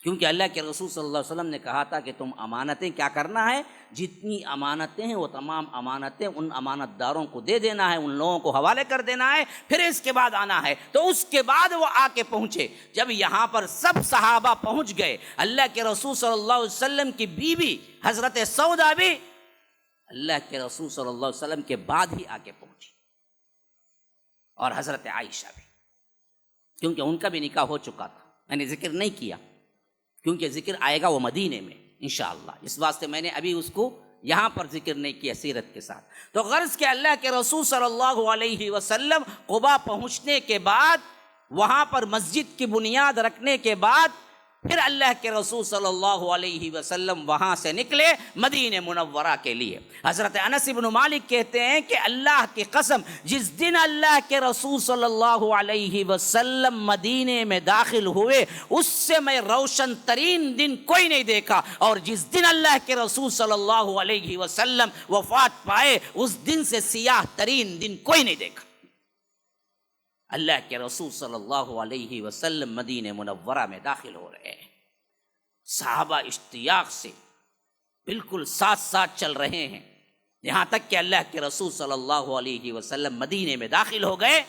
کیونکہ اللہ کے رسول صلی اللہ علیہ وسلم نے کہا تھا کہ تم امانتیں کیا کرنا ہے، جتنی امانتیں ہیں وہ تمام امانتیں ان امانت داروں کو دے دینا ہے، ان لوگوں کو حوالے کر دینا ہے، پھر اس کے بعد آنا ہے۔ تو اس کے بعد وہ آ کے پہنچے۔ جب یہاں پر سب صحابہ پہنچ گئے، اللہ کے رسول صلی اللہ علیہ وسلم کی بیوی حضرت سودا بھی اللہ کے رسول صلی اللہ علیہ وسلم کے بعد ہی آ کے پہنچی، اور حضرت عائشہ بھی، کیونکہ ان کا بھی نکاح ہو چکا تھا۔ میں نے ذکر نہیں کیا کیونکہ ذکر آئے گا وہ مدینے میں انشاءاللہ، اس واسطے میں نے ابھی اس کو یہاں پر ذکر نہیں کیا سیرت کے ساتھ۔ تو غرض کہ اللہ کے رسول صلی اللہ علیہ وسلم قباء پہنچنے کے بعد، وہاں پر مسجد کی بنیاد رکھنے کے بعد، پھر اللہ کے رسول صلی اللہ علیہ وسلم وہاں سے نکلے مدینہ منورہ کے لیے۔ حضرت انس بن مالک کہتے ہیں کہ اللہ کی قسم، جس دن اللہ کے رسول صلی اللہ علیہ وسلم مدینے میں داخل ہوئے اس سے میں روشن ترین دن کوئی نہیں دیکھا، اور جس دن اللہ کے رسول صلی اللہ علیہ وسلم وفات پائے اس دن سے سیاہ ترین دن کوئی نہیں دیکھا۔ اللہ کے رسول صلی اللہ علیہ وسلم مدینہ منورہ میں داخل ہو رہے ہیں، صحابہ اشتیاق سے بالکل ساتھ ساتھ چل رہے ہیں، یہاں تک کہ اللہ کے رسول صلی اللہ علیہ وسلم مدینے میں داخل ہو گئے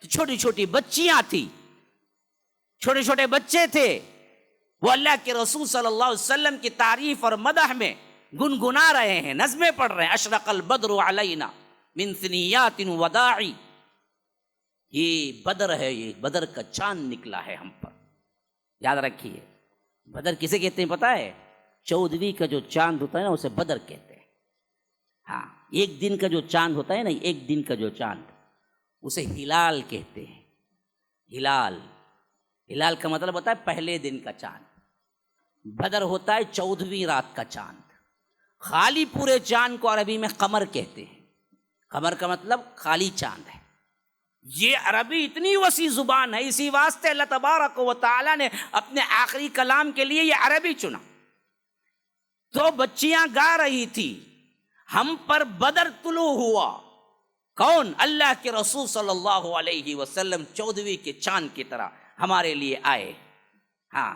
تو چھوٹی چھوٹی بچیاں تھیں، چھوٹے چھوٹے بچے تھے، وہ اللہ کے رسول صلی اللہ علیہ وسلم کی تعریف اور مدح میں گنگنا رہے ہیں، نظمیں پڑھ رہے ہیں۔ اشرق البدر علینا من ثنیات وداعی، یہ بدر ہے، یہ بدر کا چاند نکلا ہے ہم پر، یاد رکھیے۔ بدر کسے کہتے ہیں پتہ ہے؟ 14ویں کا جو چاند ہوتا ہے نا اسے بدر کہتے ہیں۔ ہاں، 1 دن کا جو چاند ہوتا ہے نا، 1 دن کا جو چاند، اسے ہلال کہتے ہیں۔ ہلال کا مطلب ہوتا ہے پہلے دن کا چاند۔ بدر ہوتا ہے 14ویں رات کا چاند۔ خالی پورے چاند کو عربی میں قمر کہتے ہیں۔ قمر کا مطلب خالی چاند ہے۔ یہ عربی اتنی وسیع زبان ہے، اسی واسطے اللہ تبارک و تعالیٰ نے اپنے آخری کلام کے لیے یہ عربی چنا۔ تو بچیاں گا رہی تھی، ہم پر بدر طلوع ہوا۔ کون؟ اللہ کے رسول صلی اللہ علیہ وسلم 14ویں کے چاند کی طرح ہمارے لیے آئے۔ ہاں،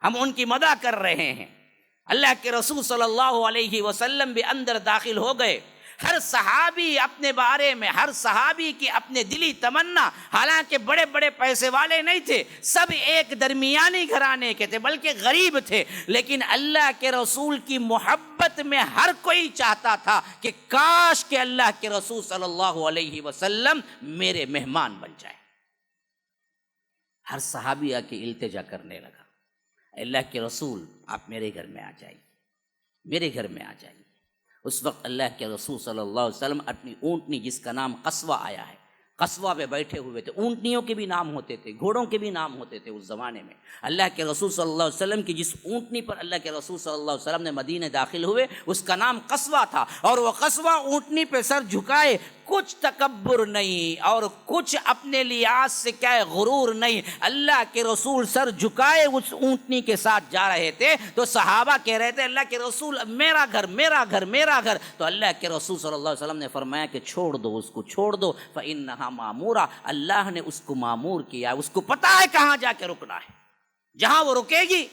ہم ان کی مدح کر رہے ہیں۔ اللہ کے رسول صلی اللہ علیہ وسلم بھی اندر داخل ہو گئے۔ ہر صحابی اپنے بارے میں، ہر صحابی کی اپنے دلی تمنا، حالانکہ بڑے بڑے پیسے والے نہیں تھے، سب ایک درمیانی گھرانے کے تھے، بلکہ غریب تھے، لیکن اللہ کے رسول کی محبت میں ہر کوئی چاہتا تھا کہ کاش کہ اللہ کے رسول صلی اللہ علیہ وسلم میرے مہمان بن جائے۔ ہر صحابی آ کے التجا کرنے لگا، اللہ کے رسول آپ میرے گھر میں آ جائیے، میرے گھر میں آ جائیے۔ اس وقت اللہ کے رسول صلی اللہ علیہ وسلم اپنی اونٹنی، جس کا نام قصوہ آیا ہے، قصوہ پہ بیٹھے ہوئے تھے. اونٹنیوں کے بھی نام ہوتے تھے, گھوڑوں کے بھی نام ہوتے تھے اس زمانے میں. اللہ کے رسول صلی اللہ علیہ وسلم کی جس اونٹنی پر اللہ کے رسول صلی اللہ علیہ وسلم نے مدینے داخل ہوئے اس کا نام قصوہ تھا. اور وہ قصوہ اونٹنی پہ سر جھکائے, کچھ تکبر نہیں اور کچھ اپنے لحاظ سے کیا ہے غرور نہیں. اللہ کے رسول سر جھکائے اس اونٹنی کے ساتھ جا رہے تھے تو صحابہ کہہ رہے تھے اللہ کے رسول میرا گھر میرا گھر میرا گھر. تو اللہ کے رسول صلی اللہ علیہ وسلم نے فرمایا کہ چھوڑ دو اس کو, چھوڑ دو. فإنہا مامورہ, اللہ نے اس کو معمور کیا, اس کو پتا ہے کہاں جا کے رکنا ہے. جہاں وہ رکے گی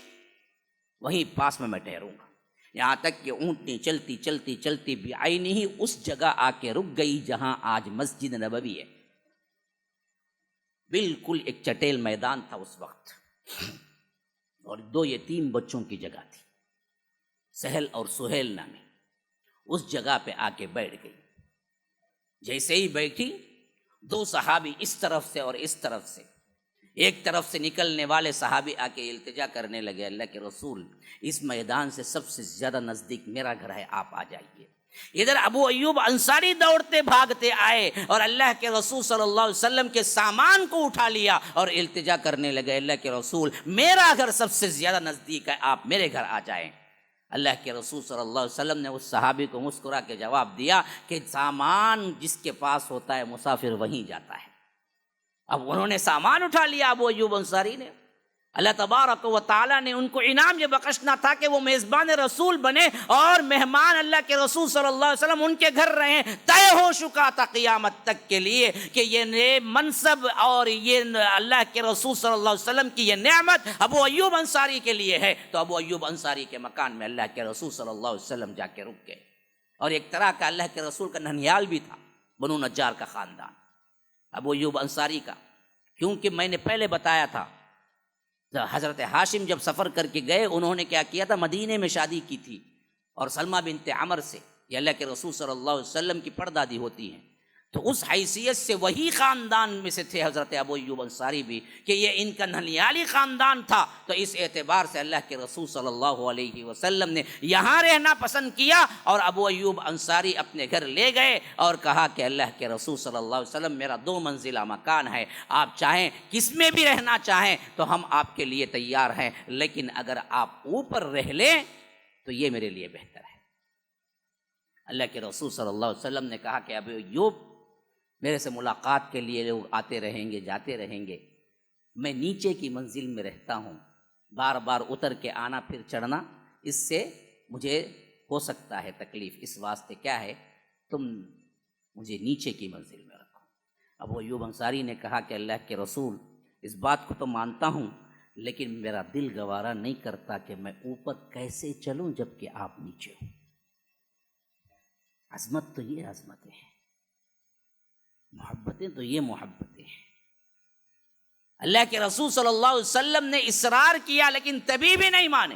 وہیں پاس میں ٹھہروں گا. یہاں تک کہ اونٹنی چلتی چلتی چلتی بعینی ہی اس جگہ آ کے رک گئی جہاں آج مسجد نبوی ہے. بالکل ایک چٹیل میدان تھا اس وقت, اور 2 یتیم بچوں کی جگہ تھی, سہل اور سہیل نامی. اس جگہ پہ آ کے بیٹھ گئی. جیسے ہی بیٹھی 2 صحابی اس طرف سے اور اس طرف سے, ایک طرف سے نکلنے والے صحابی آ کے التجا کرنے لگے, اللہ کے رسول اس میدان سے سب سے زیادہ نزدیک میرا گھر ہے, آپ آ جائیے. ادھر ابو ایوب انصاری دوڑتے بھاگتے آئے اور اللہ کے رسول صلی اللہ علیہ وسلم کے سامان کو اٹھا لیا اور التجا کرنے لگے, اللہ کے رسول میرا گھر سب سے زیادہ نزدیک ہے, آپ میرے گھر آ جائیں. اللہ کے رسول صلی اللہ علیہ وسلم نے اس صحابی کو مسکرا کے جواب دیا کہ سامان جس کے پاس ہوتا ہے مسافر وہیں جاتا ہے. اب انہوں نے سامان اٹھا لیا ابو ایوب انصاری نے. اللہ تبارک و تعالیٰ نے ان کو انعام یہ بخشنا تھا کہ وہ میزبان رسول بنے اور مہمان اللہ کے رسول صلی اللہ علیہ وسلم ان کے گھر رہیں. طے ہو چکا تھا قیامت تک کے لیے کہ یہ منصب اور یہ اللہ کے رسول صلی اللہ علیہ وسلم کی یہ نعمت ابو ایوب انصاری کے لیے ہے. تو ابو ایوب انصاری کے مکان میں اللہ کے رسول صلی اللہ علیہ وسلم جا کے رک گئے. اور ایک طرح کا اللہ کے رسول کا ننھیال بھی تھا, بنو نجار کا خاندان ابو ایوب انصاری کا. کیونکہ میں نے پہلے بتایا تھا حضرت ہاشم جب سفر کر کے گئے انہوں نے کیا کیا تھا, مدینے میں شادی کی تھی اور سلمہ بنت عمر سے, یہ اللہ کے رسول صلی اللہ علیہ وسلم کی پردادی ہوتی ہیں. تو اس حیثیت سے وہی خاندان میں سے تھے حضرت ابو ایوب انصاری بھی, کہ یہ ان کا ننھیالی خاندان تھا. تو اس اعتبار سے اللہ کے رسول صلی اللہ علیہ وسلم نے یہاں رہنا پسند کیا اور ابو ایوب انصاری اپنے گھر لے گئے اور کہا کہ اللہ کے رسول صلی اللہ علیہ وسلم میرا 2 منزلہ مکان ہے, آپ چاہیں کس میں بھی رہنا چاہیں تو ہم آپ کے لیے تیار ہیں, لیکن اگر آپ اوپر رہ لیں تو یہ میرے لیے بہتر ہے. اللہ کے رسول صلی اللہ علیہ وسلم نے کہا کہ ابو ایوب میرے سے ملاقات کے لیے لوگ آتے رہیں گے جاتے رہیں گے, میں نیچے کی منزل میں رہتا ہوں, بار بار اتر کے آنا پھر چڑھنا اس سے مجھے ہو سکتا ہے تکلیف, اس واسطے کیا ہے تم مجھے نیچے کی منزل میں رکھو. ابو ایوب انصاری نے کہا کہ اللہ کے رسول اس بات کو تو مانتا ہوں لیکن میرا دل گوارا نہیں کرتا کہ میں اوپر کیسے چلوں جب کہ آپ نیچے ہوں. عظمت تو یہ عظمتیں ہیں, محبتیں تو یہ محبتیں ہیں. اللہ کے رسول صلی اللہ علیہ وسلم نے اصرار کیا لیکن تبھی بھی نہیں مانے.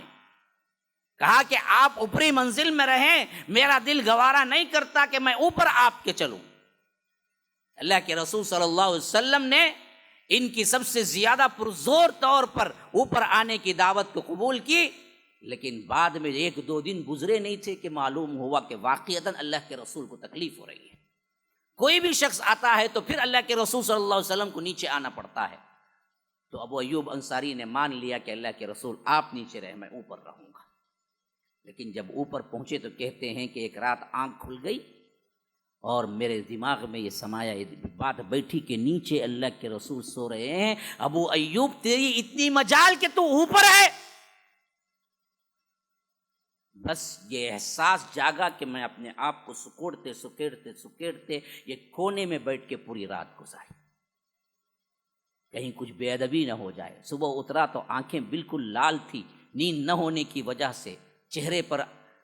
کہا کہ آپ اوپری منزل میں رہیں, میرا دل گوارا نہیں کرتا کہ میں اوپر آپ کے چلوں. اللہ کے رسول صلی اللہ علیہ وسلم نے ان کی سب سے زیادہ پرزور طور پر اوپر آنے کی دعوت کو قبول کی, لیکن بعد میں 1-2 دن گزرے نہیں تھے کہ معلوم ہوا کہ واقعتاً اللہ کے رسول کو تکلیف ہو رہی ہے. کوئی بھی شخص آتا ہے تو پھر اللہ کے رسول صلی اللہ علیہ وسلم کو نیچے آنا پڑتا ہے. تو ابو ایوب انصاری نے مان لیا کہ اللہ کے رسول آپ نیچے رہے, میں اوپر رہوں گا. لیکن جب اوپر پہنچے تو کہتے ہیں کہ ایک رات آنکھ کھل گئی اور میرے دماغ میں یہ سمایا یہ بات بیٹھی کہ نیچے اللہ کے رسول سو رہے ہیں. ابو ایوب تیری اتنی مجال کہ تو اوپر ہے. بس یہ احساس جاگا کہ میں اپنے آپ کو سکیڑتے یہ کونے میں بیٹھ کے پوری رات گزاری, کہیں کچھ بے ادبی نہ ہو جائے. صبح اترا تو آنکھیں بالکل لال تھی, نیند نہ ہونے کی وجہ سے چہرے پر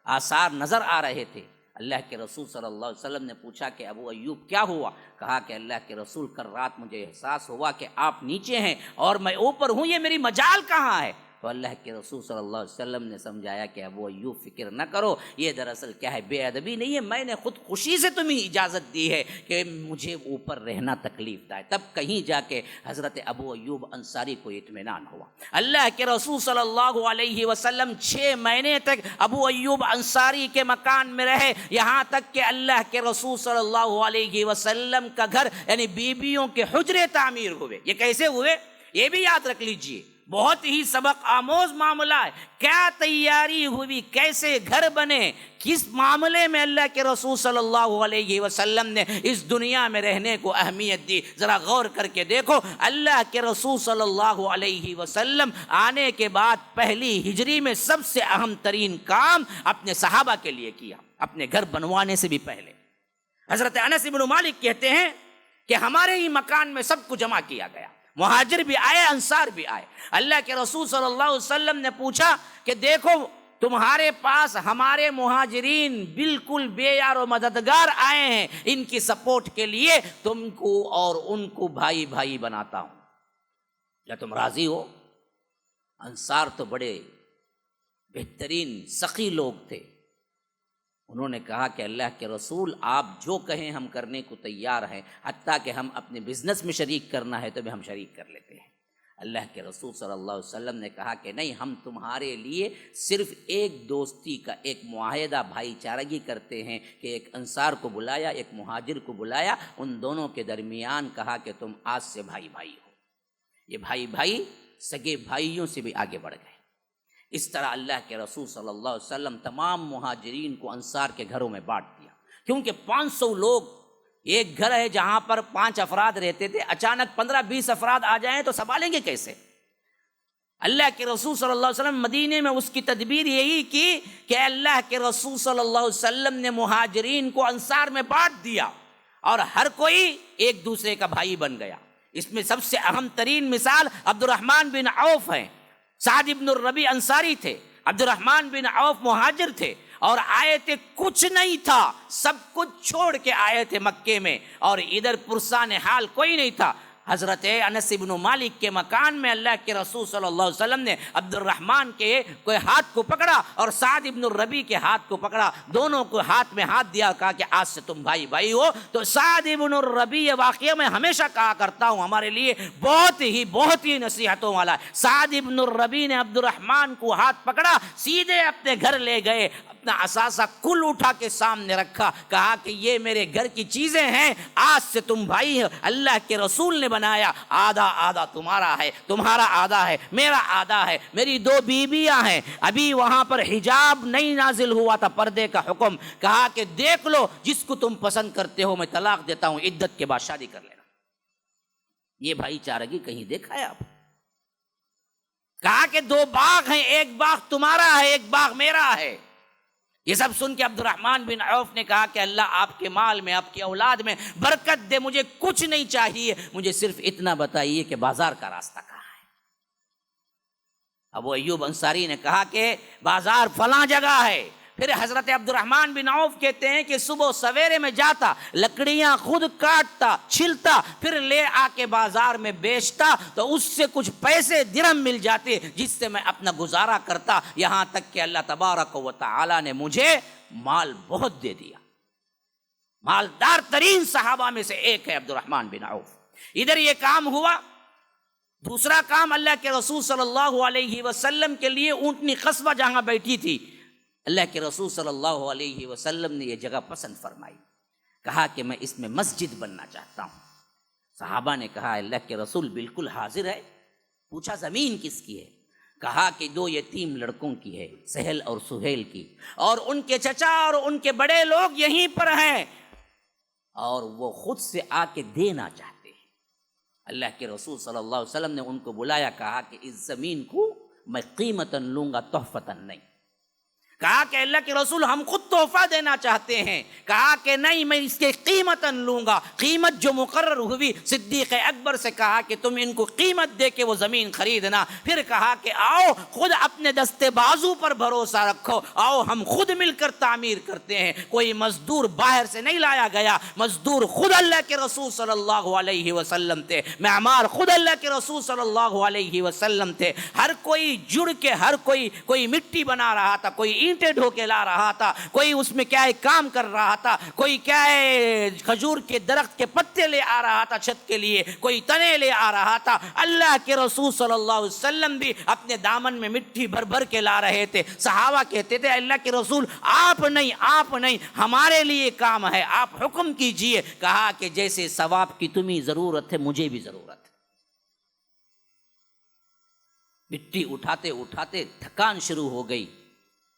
آثار نظر آ رہے تھے. اللہ کے رسول صلی اللہ علیہ وسلم نے پوچھا کہ ابو ایوب کیا ہوا؟ کہا کہ اللہ کے رسول کل رات مجھے احساس ہوا کہ آپ نیچے ہیں اور میں اوپر ہوں, یہ میری مجال کہاں ہے؟ تو اللہ کے رسول صلی اللہ علیہ وسلم نے سمجھایا کہ ابو ایوب فکر نہ کرو، یہ دراصل کیا ہے، بے ادبی نہیں ہے، میں نے خود خوشی سے تمہیں اجازت دی ہے کہ مجھے اوپر رہنا تکلیف دہ ہے۔ تب کہیں جا کے حضرت ابو ایوب انصاری کو اطمینان ہوا۔ اللہ کے رسول صلی اللہ علیہ وسلم 6 مہینے تک ابو ایوب انصاری کے مکان میں رہے، یہاں تک کہ اللہ کے رسول صلی اللہ علیہ وسلم کا گھر یعنی بیویوں کے حجرے تعمیر ہوئے۔ یہ کیسے ہوئے یہ بھی یاد رکھ لیجئے، بہت ہی سبق آموز معاملہ ہے۔ کیا تیاری ہوئی، کیسے گھر بنے، کس معاملے میں اللہ کے رسول صلی اللہ علیہ وسلم نے اس دنیا میں رہنے کو اہمیت دی، ذرا غور کر کے دیکھو۔ اللہ کے رسول صلی اللہ علیہ وسلم آنے کے بعد پہلی ہجری میں سب سے اہم ترین کام اپنے صحابہ کے لیے کیا، اپنے گھر بنوانے سے بھی پہلے۔ حضرت انس بن مالک کہتے ہیں کہ ہمارے ہی مکان میں سب کو جمع کیا گیا، مہاجر بھی آئے، انصار بھی آئے۔ اللہ کے رسول صلی اللہ علیہ وسلم نے پوچھا کہ دیکھو تمہارے پاس ہمارے مہاجرین بالکل بے یار و مددگار آئے ہیں، ان کی سپورٹ کے لیے تم کو اور ان کو بھائی بھائی بناتا ہوں، کیا تم راضی ہو؟ انصار تو بڑے بہترین سخی لوگ تھے، انہوں نے کہا کہ اللہ کے رسول آپ جو کہیں ہم کرنے کو تیار ہیں، حتیٰ کہ ہم اپنے بزنس میں شریک کرنا ہے تو بھی ہم شریک کر لیتے ہیں۔ اللہ کے رسول صلی اللہ علیہ وسلم نے کہا کہ نہیں، ہم تمہارے لیے صرف ایک دوستی کا ایک معاہدہ بھائی چارگی کرتے ہیں کہ ایک انصار کو بلایا، ایک مہاجر کو بلایا، ان دونوں کے درمیان کہا کہ تم آج سے بھائی بھائی ہو۔ یہ بھائی بھائی سگے بھائیوں سے بھی آگے بڑھ گئے۔ اس طرح اللہ کے رسول صلی اللہ علیہ وسلم تمام مہاجرین کو انصار کے گھروں میں بانٹ دیا، کیونکہ 500 لوگ، ایک گھر ہے جہاں پر 5 افراد رہتے تھے، اچانک 15-20 افراد آ جائیں تو سنبھالیں گے کیسے؟ اللہ کے رسول صلی اللہ علیہ وسلم مدینے میں اس کی تدبیر یہی کی کہ اللہ کے رسول صلی اللہ علیہ وسلم نے مہاجرین کو انصار میں بانٹ دیا اور ہر کوئی ایک دوسرے کا بھائی بن گیا۔ اس میں سب سے اہم ترین مثال عبد الرحمن بن عوف ہیں۔ سعد بن الربیع انصاری تھے، عبد الرحمن بن عوف مہاجر تھے، اور آئے تھے کچھ نہیں تھا، سب کچھ چھوڑ کے آئے تھے مکے میں، اور ادھر پرسان حال کوئی نہیں تھا۔ حضرت انس بن مالک کے مکان میں اللہ کے رسول صلی اللہ علیہ وسلم نے عبد الرحمن کے کوئی ہاتھ کو پکڑا اور سعد بن الربیع کے ہاتھ کو پکڑا، دونوں کو ہاتھ میں ہاتھ دیا، کہا کہ آج سے تم بھائی بھائی ہو۔ تو سعد بن الربیع واقعہ میں ہمیشہ کہا کرتا ہوں ہمارے لیے بہت ہی نصیحتوں والا ہے۔ سعد بن الربیع نے عبد الرحمن کو ہاتھ پکڑا، سیدھے اپنے گھر لے گئے، اپنا اثاثہ کل اٹھا کے سامنے رکھا، کہا کہ یہ میرے گھر کی چیزیں ہیں، آج سے تم بھائی ہو۔ اللہ کے رسول نے بنایا، آدھا آدھا تمہارا ہے، تمہارا آدھا ہے، میرا آدھا ہے۔ میری 2 بیویاں ہیں، ابھی وہاں پر حجاب نہیں نازل ہوا تھا، پردے کا حکم، کہا کہ دیکھ لو جس کو تم پسند کرتے ہو میں طلاق دیتا ہوں، عدت کے بعد شادی کر لینا۔ یہ بھائی چارگی کہیں دیکھا ہے آپ؟ کہا کہ 2 باغ ہیں، ایک باغ تمہارا ہے، ایک باغ میرا ہے۔ یہ سب سن کے عبد الرحمن بن عوف نے کہا کہ اللہ آپ کے مال میں، آپ کی اولاد میں برکت دے، مجھے کچھ نہیں چاہیے، مجھے صرف اتنا بتائیے کہ بازار کا راستہ کہاں ہے۔ ابو ایوب انصاری نے کہا کہ بازار فلاں جگہ ہے۔ پھر حضرت عبد الرحمن بن عوف کہتے ہیں کہ صبح سویرے میں جاتا، لکڑیاں خود کاٹتا، چھلتا، پھر لے آ کے بازار میں بیچتا، تو اس سے کچھ پیسے درہم مل جاتے جس سے میں اپنا گزارا کرتا، یہاں تک کہ اللہ تبارک و تعالی نے مجھے مال بہت دے دیا۔ مالدار ترین صحابہ میں سے ایک ہے عبد الرحمن بن عوف۔ ادھر یہ کام ہوا۔ دوسرا کام، اللہ کے رسول صلی اللہ علیہ وسلم کے لیے اونٹنی قصبہ جہاں بیٹھی تھی، اللہ کے رسول صلی اللہ علیہ وسلم نے یہ جگہ پسند فرمائی، کہا کہ میں اس میں مسجد بننا چاہتا ہوں۔ صحابہ نے کہا اللہ کے رسول بالکل حاضر ہے۔ پوچھا زمین کس کی ہے؟ کہا کہ 2 یتیم لڑکوں کی ہے، سہل اور سہیل کی، اور ان کے چچا اور ان کے بڑے لوگ یہیں پر ہیں، اور وہ خود سے آ کے دینا چاہتے ہیں۔ اللہ کے رسول صلی اللہ علیہ وسلم نے ان کو بلایا، کہا کہ اس زمین کو میں قیمتاً لوں گا، تحفتاً نہیں۔ کہا کہ اللہ کے رسول ہم خود تحفہ دینا چاہتے ہیں۔ کہا کہ نہیں میں اس کے قیمتاً لوں گا. قیمت جو مقرر ہوئی صدیق اکبر سے کہا کہ تم ان کو قیمت دے کے وہ زمین خریدنا. پھر کہا کہ آؤ خود اپنے دستے بازو پر بھروسہ رکھو, آؤ ہم خود مل کر تعمیر کرتے ہیں. کوئی مزدور باہر سے نہیں لایا گیا, مزدور خود اللہ کے رسول صلی اللہ علیہ وسلم تھے, معمار خود اللہ کے رسول صلی اللہ علیہ وسلم تھے. ہر کوئی جڑ کے, ہر کوئی مٹی بنا رہا تھا, کوئی اینٹیں ڈھو کے لا رہا تھا, کوئی اس میں کیا ہے کام کر رہا تھا, کوئی کیا ہے کھجور کے درخت کے پتے لے آ رہا تھا چھت کے لیے, کوئی تنے لے آ رہا تھا. اللہ کے رسول صلی اللہ علیہ وسلم بھی اپنے دامن میں مٹی بھر بھر کے لا رہے تھے. صحابہ کہتے تھے اللہ کے رسول آپ نہیں ہمارے لیے کام ہے, آپ حکم کیجئے. کہا کہ جیسے ثواب کی تمہیں ضرورت ہے مجھے بھی ضرورت ہے. مٹی اٹھاتے اٹھاتے تھکان شروع ہو گئی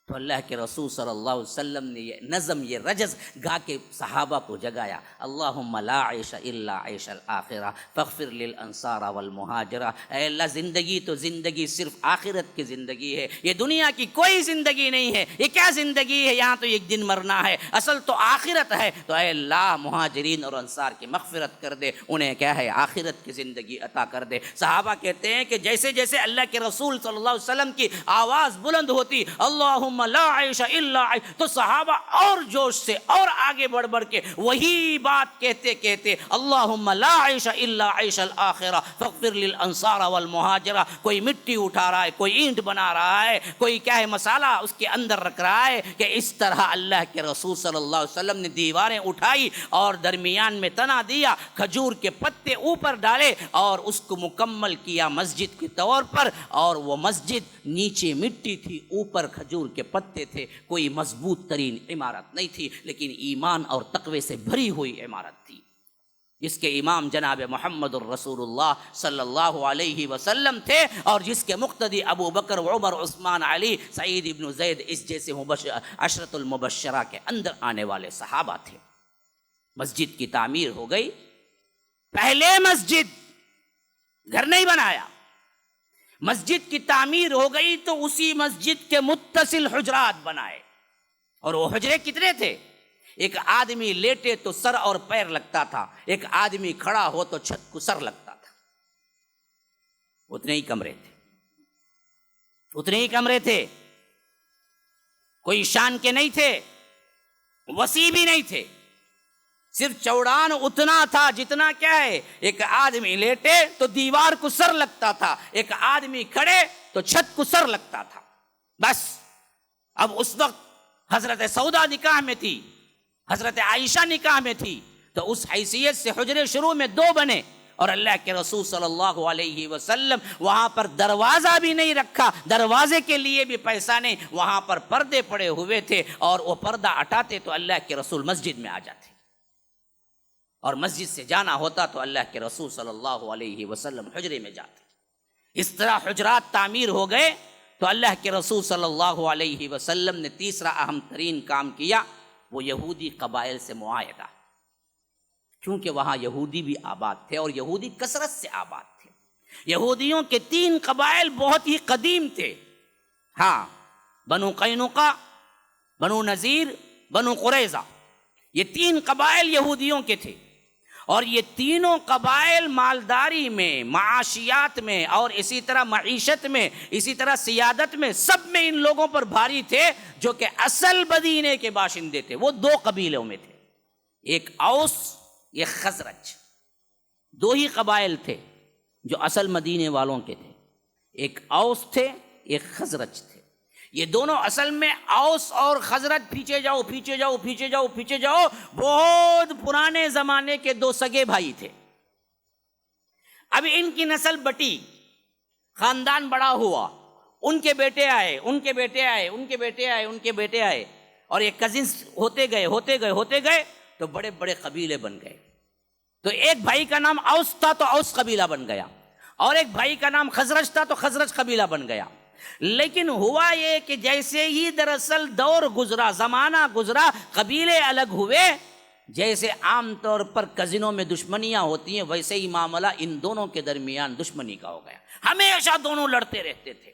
تو اللہ کے رسول صلی اللہ علیہ وسلم نے یہ نظم, یہ رجز گا کے صحابہ کو جگایا. اللہم لا عیش الا عیش الآخرہ فاغفر للانصار والمہاجرہ. اے اللہ زندگی تو زندگی صرف آخرت کی زندگی ہے, یہ دنیا کی کوئی زندگی نہیں ہے. یہ کیا زندگی ہے, یہاں تو ایک دن مرنا ہے, اصل تو آخرت ہے. تو اے اللہ مہاجرین اور انصار کی مغفرت کر دے, انہیں کیا ہے آخرت کی زندگی عطا کر دے. صحابہ کہتے ہیں کہ جیسے جیسے اللہ کے رسول صلی اللہ علیہ وسلم کی آواز بلند ہوتی اللہم لا عیش الا عیش, تو صحابہ اور جوش سے اور آگے بڑھ بڑھ کے وہی بات کہتے کہتے اللہم لا عیش الا عیش الآخرہ فاغفر للانصار والمہاجرہ. کوئی مٹی اٹھا رہا ہے, کوئی اینٹ بنا رہا ہے, کوئی کیا ہے مسالہ اس کے اندر رکھ رہا ہے. کہ اس طرح اللہ کے رسول صلی اللہ علیہ وسلم نے دیواریں اٹھائی اور درمیان میں تنا دیا, کھجور کے پتے اوپر ڈالے اور اس کو مکمل کیا مسجد کے طور پر. اور وہ مسجد نیچے مٹی تھی, اوپر کھجور کے پتے تھے. کوئی مضبوط ترین عمارت نہیں تھی, لیکن ایمان اور تقوی سے بھری ہوئی عمارت تھی, جس کے امام جناب محمد الرسول اللہ صلی اللہ علیہ وسلم تھے, اور جس کے مقتدی ابو بکر عمر عثمان علی سعید ابن زید اس جیسے عشرۃ المبشرہ کے اندر آنے والے صحابہ تھے. مسجد کی تعمیر ہو گئی. پہلے مسجد گھر نہیں بنایا, مسجد کی تعمیر ہو گئی تو اسی مسجد کے متصل حجرات بنائے. اور وہ حجرے کتنے تھے؟ ایک آدمی لیٹے تو سر اور پیر لگتا تھا, ایک آدمی کھڑا ہو تو چھت کو سر لگتا تھا. اتنے ہی کمرے تھے, اتنے ہی کمرے تھے, کوئی شان کے نہیں تھے, وسیع بھی نہیں تھے, صرف چوڑان اتنا تھا جتنا کیا ہے ایک آدمی لیٹے تو دیوار کو سر لگتا تھا, ایک آدمی کھڑے تو چھت کو سر لگتا تھا, بس. اب اس وقت حضرت سودا نکاح میں تھی, حضرت عائشہ نکاح میں تھی, تو اس حیثیت سے حجرے شروع میں 2 بنے. اور اللہ کے رسول صلی اللہ علیہ وسلم وہاں پر دروازہ بھی نہیں رکھا, دروازے کے لیے بھی پیسہ نہیں, وہاں پر پردے پڑے ہوئے تھے, اور وہ پردہ ہٹاتے تو اللہ کے رسول مسجد میں آ جاتے, اور مسجد سے جانا ہوتا تو اللہ کے رسول صلی اللہ علیہ وسلم حجرے میں جاتے. اس طرح حجرات تعمیر ہو گئے. تو اللہ کے رسول صلی اللہ علیہ وسلم نے تیسرا اہم ترین کام کیا, وہ یہودی قبائل سے معاہدہ. کیونکہ وہاں یہودی بھی آباد تھے, اور یہودی کثرت سے آباد تھے. یہودیوں کے 3 قبائل بہت ہی قدیم تھے. ہاں, بنو قینقاع, بنو نذیر, بنو قریظہ, یہ 3 قبائل یہودیوں کے تھے. اور یہ تینوں قبائل مالداری میں, معاشیات میں, اور اسی طرح معیشت میں, اسی طرح سیادت میں, سب میں ان لوگوں پر بھاری تھے. جو کہ اصل مدینے کے باشندے تھے وہ 2 قبیلوں میں تھے, ایک اوس, ایک خزرج. 2 ہی قبائل تھے جو اصل مدینے والوں کے تھے, ایک اوس تھے, ایک خزرج تھے. یہ دونوں اصل میں اوس اور خزرج, پیچھے جاؤ پیچھے جاؤ پیچھے جاؤ پیچھے جاؤ, بہت پرانے زمانے کے 2 سگے بھائی تھے. اب ان کی نسل بٹی, خاندان بڑا ہوا, ان کے بیٹے آئے, ان کے بیٹے آئے, ان کے بیٹے آئے, ان کے بیٹے آئے, اور یہ کزنس ہوتے گئے ہوتے گئے ہوتے گئے تو بڑے بڑے قبیلے بن گئے. تو ایک بھائی کا نام اوس تھا تو اوس قبیلہ بن گیا, اور ایک بھائی کا نام خزرج تھا تو خزرج قبیلہ بن گیا. لیکن ہوا یہ کہ جیسے ہی دراصل دور گزرا, زمانہ گزرا, قبیلے الگ ہوئے. جیسے عام طور پر کزنوں میں دشمنیاں ہوتی ہیں, ویسے ہی معاملہ ان دونوں کے درمیان دشمنی کا ہو گیا. ہمیشہ دونوں لڑتے رہتے تھے.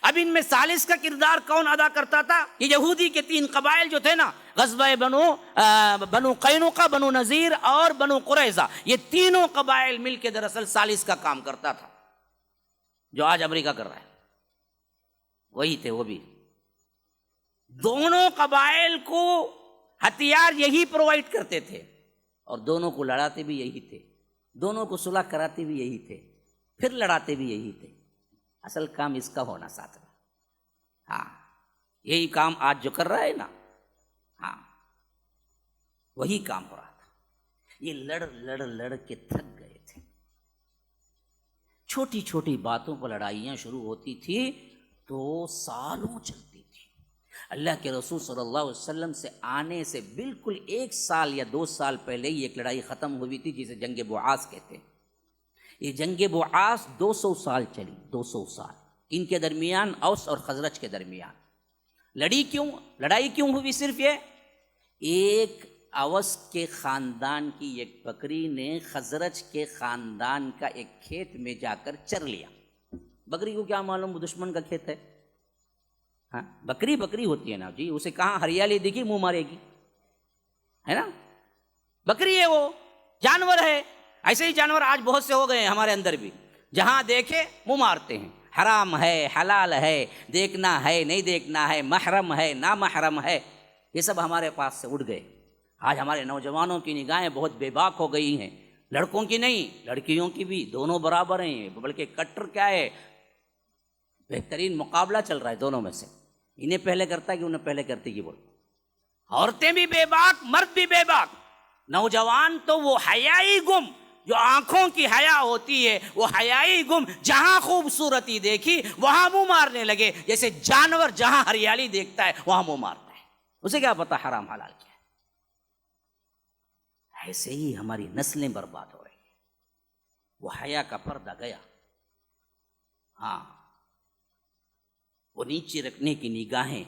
اب ان میں ثالث کا کردار کون ادا کرتا تھا؟ یہ یہودی کے 3 قبائل جو تھے نا، غزوہ بنو قینقاع، بنو نذیر اور بنو قریظہ، یہ تینوں قبائل مل کے دراصل ثالث کا کام کرتا تھا، جو آج امریکہ کر رہا ہے وہی تھے وہ بھی۔ دونوں قبائل کو ہتھیار یہی پرووائڈ کرتے تھے اور دونوں کو لڑاتے بھی یہی تھے، دونوں کو صلح کراتے بھی یہی تھے، پھر لڑاتے بھی یہی تھے۔ اصل کام اس کا ہونا ساتھ میں، ہاں یہی کام آج جو کر رہا ہے نا، ہاں وہی کام ہو رہا تھا۔ یہ لڑ کے تھک گئے تھے، چھوٹی چھوٹی باتوں پر لڑائیاں شروع ہوتی تھی تو سالوں چلتی تھی۔ اللہ کے رسول صلی اللہ علیہ وسلم سے آنے سے بالکل 1 سال یا 2 سال پہلے ہی ایک لڑائی ختم ہوئی تھی جسے جنگ بعاث کہتے ہیں۔ یہ جنگ بعاث 200 سال چلی، 200 سال ان کے درمیان، اوس اور خزرج کے درمیان۔ لڑائی کیوں ہوئی؟ صرف یہ ایک اوس کے خاندان کی ایک بکری نے خزرج کے خاندان کا ایک کھیت میں جا کر چر لیا۔ بکری کو کیا معلوم وہ دشمن کا کھیت ہے؟ ہاں بکری ہوتی ہے نا جی، اسے کہاں ہریالی دکھی منہ مارے گی، ہے نا؟ بکری ہے، وہ جانور ہے۔ ایسے ہی جانور آج بہت سے ہو گئے ہیں ہمارے اندر بھی، جہاں دیکھے منہ مارتے ہیں، حرام ہے حلال ہے، دیکھنا ہے نہیں دیکھنا ہے، محرم ہے نا محرم ہے، یہ سب ہمارے پاس سے اٹھ گئے۔ آج ہمارے نوجوانوں کی نگاہیں بہت بے باک ہو گئی ہیں، لڑکوں کی نہیں لڑکیوں کی بھی، دونوں برابر ہیں، بلکہ کٹر کیا ہے، بہترین مقابلہ چل رہا ہے دونوں میں سے، انہیں پہلے کرتا ہے کہ انہیں پہلے کرتی کی بول۔ عورتیں بھی بے باک، مرد بھی بے باک، نوجوان تو وہ حیائی گم، جو آنکھوں کی حیا ہوتی ہے وہ حیائی گم، جہاں خوبصورتی دیکھی وہاں منہ مارنے لگے، جیسے جانور جہاں ہریالی دیکھتا ہے وہاں منہ مارتا ہے، اسے کیا پتا حرام حلال کیا ہے۔ ایسے ہی ہماری نسلیں برباد ہو رہی ہیں، وہ حیا کا پردہ گیا، ہاں وہ نیچے رکھنے کی نگاہیں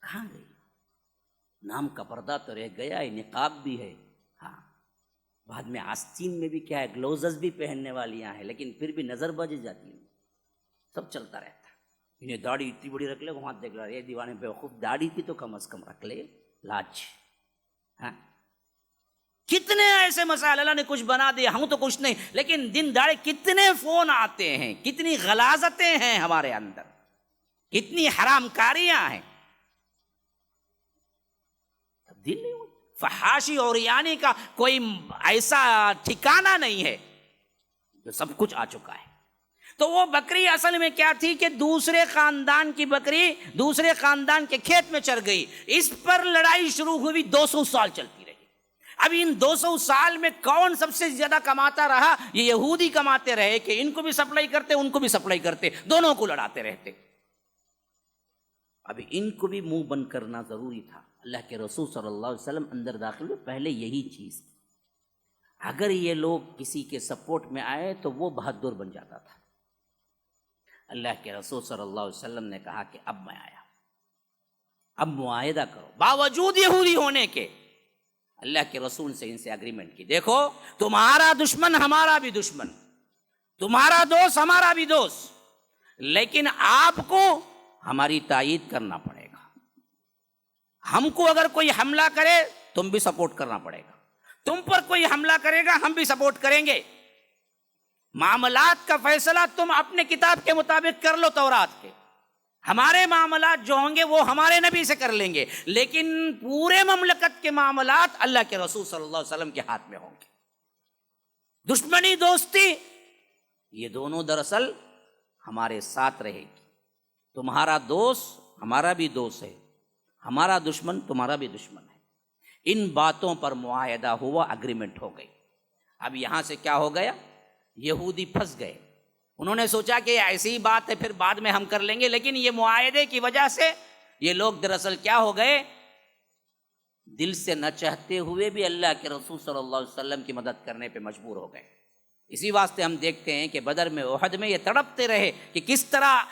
کہاں گئی؟ نام کا پردہ تو رہ گیا ہے، نقاب بھی ہے، ہاں بعد میں آستین میں بھی کیا ہے، گلوزز بھی پہننے والیاں ہیں، لیکن پھر بھی نظر بج جاتی ہے، سب چلتا رہتا ہے۔ انہیں داڑھی اتنی بڑی رکھ لے، وہاں دیکھ رہا ہے دیوانے بیوقوف، داڑھی کی تو کم از کم رکھ لے لاج، ہاں کتنے ایسے مسائل اللہ نے کچھ بنا دیا، ہم تو کچھ نہیں، لیکن دن داڑے کتنے فون آتے ہیں، کتنی غلاظتیں ہیں ہمارے اندر، کتنی حرام کاریاں ہیں، تبدیل نہیں ہوئی۔ فحاشی اور یعنی کا کوئی ایسا ٹھکانہ نہیں ہے، جو سب کچھ آ چکا ہے۔ تو وہ بکری اصل میں کیا تھی کہ دوسرے خاندان کی بکری دوسرے خاندان کے کھیت میں چر گئی، اس پر لڑائی شروع ہوئی، 200 سال چلتی رہی۔ اب ان 200 سال میں کون سب سے زیادہ کماتا رہا؟ یہ یہودی کماتے رہے کہ ان کو بھی سپلائی کرتے ان کو بھی سپلائی کرتے، دونوں کو لڑاتے رہتے۔ اب ان کو بھی منہ بند کرنا ضروری تھا۔ اللہ کے رسول صلی اللہ علیہ وسلم اندر داخل ہوئے، پہلے یہی چیز، اگر یہ لوگ کسی کے سپورٹ میں آئے تو وہ بہادر بن جاتا تھا۔ اللہ کے رسول صلی اللہ علیہ وسلم نے کہا کہ اب میں آیا، اب معاہدہ کرو، باوجود یہودی ہونے کے اللہ کے رسول سے ان سے اگریمنٹ کی، دیکھو تمہارا دشمن ہمارا بھی دشمن، تمہارا دوست ہمارا بھی دوست، لیکن آپ کو ہماری تائید کرنا پڑے گا، ہم کو اگر کوئی حملہ کرے تم بھی سپورٹ کرنا پڑے گا، تم پر کوئی حملہ کرے گا ہم بھی سپورٹ کریں گے، معاملات کا فیصلہ تم اپنے کتاب کے مطابق کر لو تورات کے، ہمارے معاملات جو ہوں گے وہ ہمارے نبی سے کر لیں گے، لیکن پورے مملکت کے معاملات اللہ کے رسول صلی اللہ علیہ وسلم کے ہاتھ میں ہوں گے۔ دشمنی دوستی یہ دونوں دراصل ہمارے ساتھ رہے گی، تمہارا دوست ہمارا بھی دوست ہے، ہمارا دشمن تمہارا بھی دشمن ہے۔ ان باتوں پر معاہدہ ہوا، اگریمنٹ ہو گئی۔ اب یہاں سے کیا ہو گیا؟ یہودی پھنس گئے، انہوں نے سوچا کہ ایسی بات ہے پھر بعد میں ہم کر لیں گے، لیکن یہ معاہدے کی وجہ سے یہ لوگ دراصل کیا ہو گئے، دل سے نہ چاہتے ہوئے بھی اللہ کے رسول صلی اللہ علیہ وسلم کی مدد کرنے پہ مجبور ہو گئے۔ اسی واسطے ہم دیکھتے ہیں کہ بدر میں، احد میں یہ تڑپتے رہے کہ کس طرح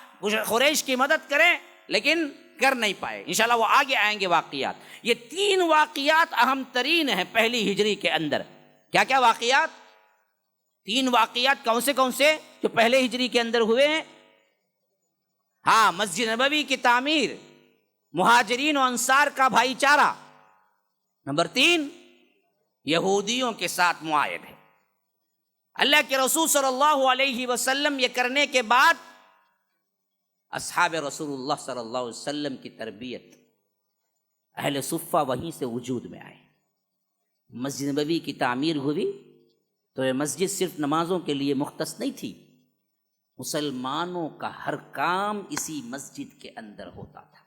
قریش کی مدد کریں، لیکن کر نہیں پائے۔ انشاءاللہ وہ آگے آئیں گے واقعات۔ یہ 3 واقعات اہم ترین ہیں پہلی ہجری کے اندر۔ کیا کیا واقعات؟ 3 واقعات کون سے جو پہلے ہجری کے اندر ہوئے ہیں؟ ہاں، مسجد نبوی کی تعمیر، مہاجرین و انصار کا بھائی چارہ۔ نمبر 3، یہودیوں کے ساتھ معاہدے۔ اللہ کے رسول صلی اللہ علیہ وسلم یہ کرنے کے بعد اصحاب رسول اللہ صلی اللہ علیہ وسلم کی تربیت، اہل صفہ وہیں سے وجود میں آئے۔ مسجد نبوی کی تعمیر ہوئی تو یہ مسجد صرف نمازوں کے لیے مختص نہیں تھی، مسلمانوں کا ہر کام اسی مسجد کے اندر ہوتا تھا۔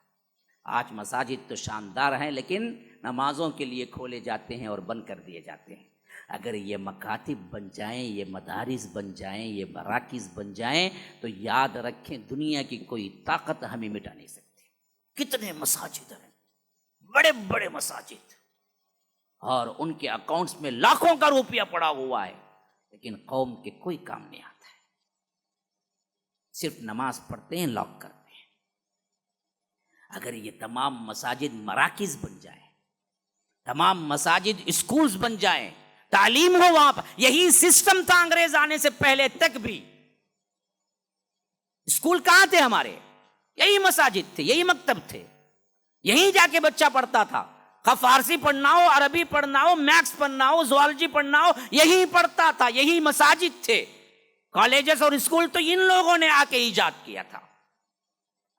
آج مساجد تو شاندار ہیں لیکن نمازوں کے لیے کھولے جاتے ہیں اور بند کر دیے جاتے ہیں۔ اگر یہ مکاتب بن جائیں، یہ مدارس بن جائیں، یہ مراکز بن جائیں تو یاد رکھیں دنیا کی کوئی طاقت ہمیں مٹا نہیں سکتی۔ کتنے مساجد ہیں، بڑے بڑے مساجد، اور ان کے اکاؤنٹس میں لاکھوں کا روپیہ پڑا ہوا ہے، لیکن قوم کے کوئی کام نہیں آتا ہے، صرف نماز پڑھتے ہیں، لاک کرتے ہیں۔ اگر یہ تمام مساجد مراکز بن جائیں، تمام مساجد اسکولز بن جائیں، تعلیم ہو وہاں پر، یہی سسٹم تھا انگریز آنے سے پہلے تک بھی۔ اسکول کہاں تھے ہمارے؟ یہی مساجد تھے، یہی مکتب تھے، یہیں جا کے بچہ پڑھتا تھا۔ فارسی پڑھنا ہو، عربی پڑھنا ہو، میتھس پڑھنا ہو، زوالوجی پڑھنا ہو، یہیں پڑھتا تھا، یہی مساجد تھے۔ کالجز اور اسکول تو ان لوگوں نے آ کے ایجاد کیا تھا۔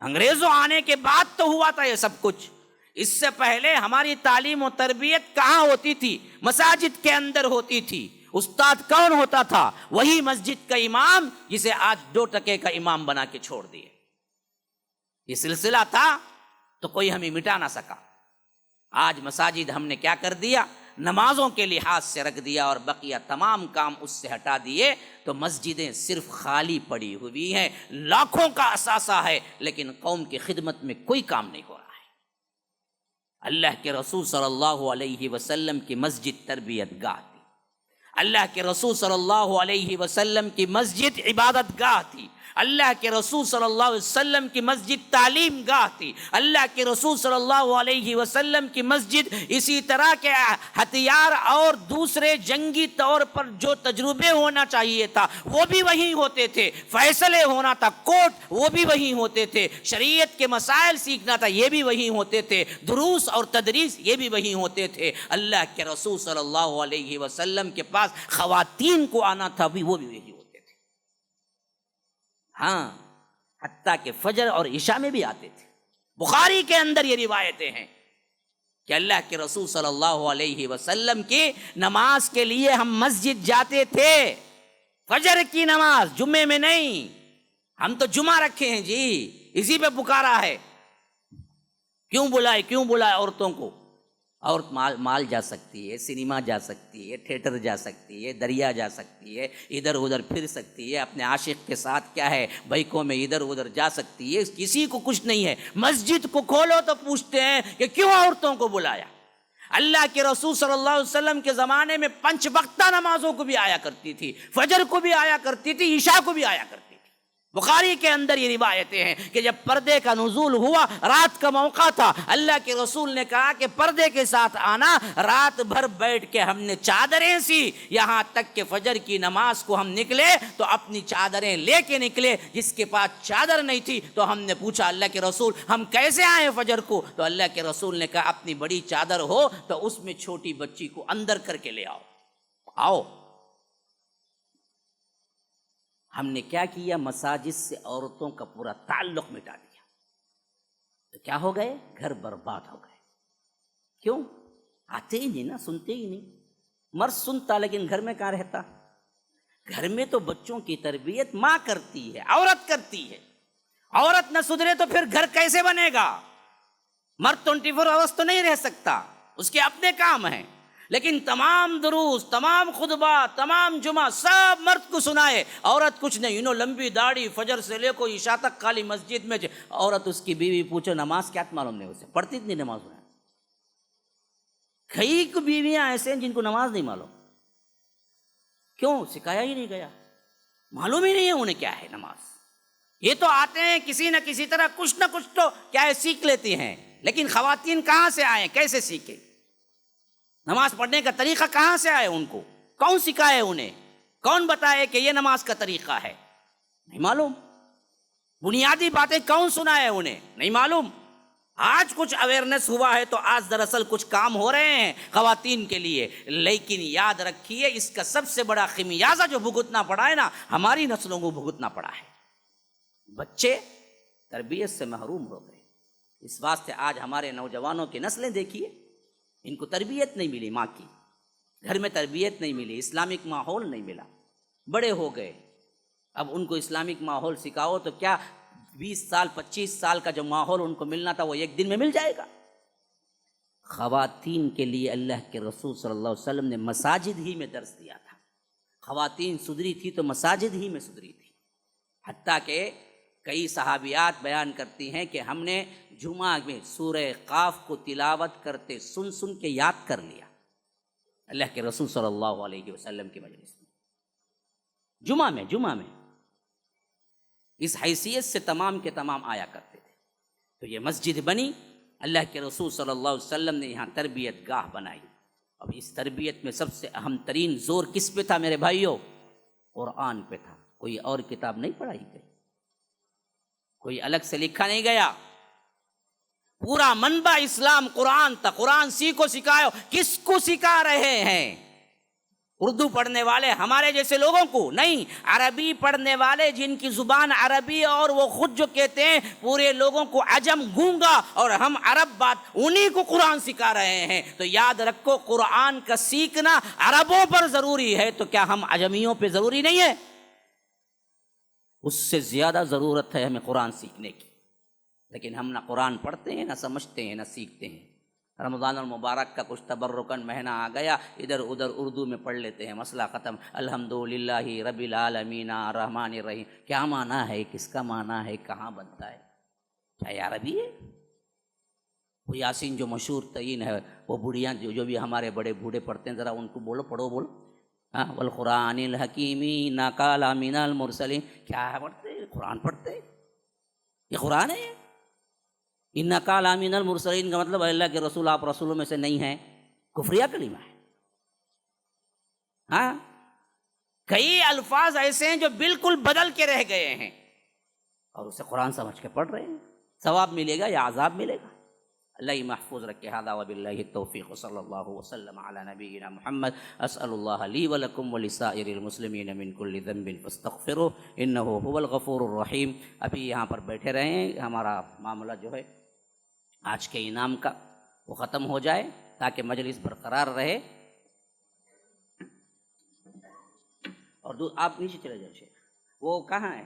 انگریزوں آنے کے بعد تو ہوا تھا یہ سب کچھ، اس سے پہلے ہماری تعلیم و تربیت کہاں ہوتی تھی؟ مساجد کے اندر ہوتی تھی۔ استاد کون ہوتا تھا؟ وہی مسجد کا امام جسے آج 2 ٹکے کا امام بنا کے چھوڑ دیے۔ یہ سلسلہ تھا تو کوئی ہمیں مٹا نہ سکا۔ آج مساجد ہم نے کیا کر دیا؟ نمازوں کے لحاظ سے رکھ دیا اور بقیہ تمام کام اس سے ہٹا دیے، تو مسجدیں صرف خالی پڑی ہوئی ہیں، لاکھوں کا اثاثہ ہے، لیکن قوم کی خدمت میں کوئی کام نہیں ہو رہا ہے۔ اللہ کے رسول صلی اللہ علیہ وسلم کی مسجد تربیت گاہ تھی، اللہ کے رسول صلی اللہ علیہ وسلم کی مسجد عبادت گاہ تھی، اللہ کے رسول صلی اللہ علیہ وسلم کی مسجد تعلیم گاہ تھی، اللہ کے رسول صلی اللہ علیہ وسلم کی مسجد اسی طرح کے ہتھیار اور دوسرے جنگی طور پر جو تجربے ہونا چاہیے تھا وہ بھی وہیں ہوتے تھے، فیصلے ہونا تھا کورٹ وہ بھی وہیں ہوتے تھے، شریعت کے مسائل سیکھنا تھا یہ بھی وہیں ہوتے تھے، دروس اور تدریس یہ بھی وہیں ہوتے تھے۔ اللہ کے رسول صلی اللہ علیہ وسلم کے پاس خواتین کو آنا تھا بھی وہ بھی وہیں ہوتے تھے۔ ہاں، حتیٰ کہ فجر اور عشاء میں بھی آتے تھے۔ بخاری کے اندر یہ روایتیں ہیں کہ اللہ کے رسول صلی اللہ علیہ وسلم کی نماز کے لیے ہم مسجد جاتے تھے، فجر کی نماز، جمعے میں نہیں، ہم تو جمعہ رکھے ہیں جی، اسی پہ پکارا ہے۔ کیوں بلائے عورتوں کو؟ عورت مال جا سکتی ہے، سنیما جا سکتی ہے، تھیٹر جا سکتی ہے، دریا جا سکتی ہے، ادھر ادھر پھر سکتی ہے، اپنے عاشق کے ساتھ کیا ہے بائکوں میں ادھر ادھر جا سکتی ہے، کسی کو کچھ نہیں ہے۔ مسجد کو کھولو تو پوچھتے ہیں کہ کیوں عورتوں کو بلایا؟ اللہ کے رسول صلی اللہ علیہ وسلم کے زمانے میں 5 وقتہ نمازوں کو بھی آیا کرتی تھی، فجر کو بھی آیا کرتی تھی، عشاء کو بھی آیا کرتی تھی۔ بخاری کے اندر یہ روایتیں ہیں کہ جب پردے کا نزول ہوا، رات کا موقع تھا، اللہ کے رسول نے کہا کہ پردے کے ساتھ آنا، رات بھر بیٹھ کے ہم نے چادریں سی، یہاں تک کہ فجر کی نماز کو ہم نکلے تو اپنی چادریں لے کے نکلے، جس کے پاس چادر نہیں تھی تو ہم نے پوچھا اللہ کے رسول ہم کیسے آئیں فجر کو؟ تو اللہ کے رسول نے کہا اپنی بڑی چادر ہو تو اس میں چھوٹی بچی کو اندر کر کے لے آؤ۔ ہم نے کیا کیا؟ مساجد سے عورتوں کا پورا تعلق مٹا دیا، تو کیا ہو گئے؟ گھر برباد ہو گئے۔ کیوں؟ آتے ہی نہیں نا، سنتے ہی نہیں۔ مرد سنتا لیکن گھر میں کہاں رہتا؟ گھر میں تو بچوں کی تربیت ماں کرتی ہے، عورت کرتی ہے۔ عورت نہ سدھرے تو پھر گھر کیسے بنے گا؟ مرد 24 آورس تو نہیں رہ سکتا، اس کے اپنے کام ہیں، لیکن تمام دروس، تمام خطبات، تمام جمعہ سب مرد کو سنائے، عورت کچھ نہیں، لمبی داڑھی، فجر سے لے کو عشاء تک خالی مسجد میں۔ عورت اس کی بیوی پوچھو نماز کیا معلوم نہیں، اسے پڑھتی اتنی نماز ہے۔ کئی کو بیویاں ایسے ہیں جن کو نماز نہیں معلوم، کیوں؟ سکھایا ہی نہیں گیا، معلوم ہی نہیں ہے انہیں کیا ہے نماز۔ یہ تو آتے ہیں کسی نہ کسی طرح کچھ نہ کچھ تو کیا ہے سیکھ لیتی ہیں، لیکن خواتین کہاں سے آئیں، کیسے سیکھیں؟ نماز پڑھنے کا طریقہ کہاں سے آئے؟ ان کو کون سکھائے؟ انہیں کون بتائے کہ یہ نماز کا طریقہ ہے؟ نہیں معلوم۔ بنیادی باتیں کون سنائے انہیں نہیں معلوم. آج کچھ اویئرنیس ہوا ہے تو آج دراصل کچھ کام ہو رہے ہیں خواتین کے لیے، لیکن یاد رکھیے اس کا سب سے بڑا خمیازہ جو بھگتنا پڑا ہے نا، ہماری نسلوں کو بھگتنا پڑا ہے. بچے تربیت سے محروم ہو گئے. اس واسطے آج ہمارے نوجوانوں کی نسلیں دیکھیے، ان کو تربیت نہیں ملی، ماں کی گھر میں تربیت نہیں ملی، اسلامک ماحول نہیں ملا، بڑے ہو گئے. اب ان کو اسلامک ماحول سکھاؤ تو کیا 20 سال 25 سال کا جو ماحول ان کو ملنا تھا وہ ایک دن میں مل جائے گا؟ خواتین کے لیے اللہ کے رسول صلی اللہ علیہ وسلم نے مساجد ہی میں درس دیا تھا. خواتین سدھری تھی تو مساجد ہی میں سدھری تھی. حتیٰ کہ کئی صحابیات بیان کرتی ہیں کہ ہم نے جمعہ میں سورہ قاف کو تلاوت کرتے سن کے یاد کر لیا اللہ کے رسول صلی اللہ علیہ وسلم کی مجلس میں. جمعہ میں اس حیثیت سے تمام کے تمام آیا کرتے تھے. تو یہ مسجد بنی، اللہ کے رسول صلی اللہ علیہ وسلم نے یہاں تربیت گاہ بنائی. اب اس تربیت میں سب سے اہم ترین زور کس پہ تھا میرے بھائیوں؟ قرآن پہ تھا. کوئی اور کتاب نہیں پڑھائی گئی، کوئی الگ سے لکھا نہیں گیا. پورا منبع اسلام قرآن تھا. قرآن سیکھو سکھاؤ. کس کو سکھا رہے ہیں؟ اردو پڑھنے والے ہمارے جیسے لوگوں کو نہیں، عربی پڑھنے والے جن کی زبان عربی اور وہ خود جو کہتے ہیں پورے لوگوں کو عجم گونگا اور ہم عرب بات، انہی کو قرآن سکھا رہے ہیں. تو یاد رکھو قرآن کا سیکھنا عربوں پر ضروری ہے تو کیا ہم عجمیوں پہ ضروری نہیں ہے؟ اس سے زیادہ ضرورت ہے ہمیں قرآن سیکھنے کی. لیکن ہم نہ قرآن پڑھتے ہیں، نہ سمجھتے ہیں، نہ سیکھتے ہیں. رمضان المبارک کا کچھ تبرکن مہینہ آ گیا، ادھر ادھر اردو میں پڑھ لیتے ہیں، مسئلہ ختم. الحمدللہ رب العالمین الرحمن الرحیم. کیا معنی ہے؟ کس کا معنی ہے؟ کہاں بنتا ہے؟ کیا عربی ہے؟ وہ یاسین جو مشہور تعین ہے، وہ بڑھیاں جو بھی ہمارے بڑے بوڑھے پڑھتے ہیں، ذرا ان کو بولو، پڑھو بولو. ہاں، والقرآن الحکیم نقال من المرسلین. کیا ہے پڑھتے؟ قرآن پڑھتے؟ یہ قرآن ہے؟ انکا لمن المرسلین کا مطلب اللہ کے رسول آپ رسولوں میں سے نہیں ہیں، کفریہ کلمہ ہے. ہاں، کئی الفاظ ایسے ہیں جو بالکل بدل کے رہ گئے ہیں اور اسے قرآن سمجھ کے پڑھ رہے ہیں. ثواب ملے گا یا عذاب ملے گا؟ اللہ ہی محفوظ رکھے. ھذا وباللہ التوفیق صلی اللہ وسلم علی نبینا محمد. اسأل اللہ لی ولکم ولسائر المسلمین من کل ذنب فاستغفروہ انہ هو الغفور الرحیم. ابھی یہاں پر بیٹھے رہے ہیں، ہمارا معاملہ جو ہے آج کے انعام کا وہ ختم ہو جائے تاکہ مجلس برقرار رہے. اور آپ نیچے چلے جائیں شیخ. وہ کہاں ہے؟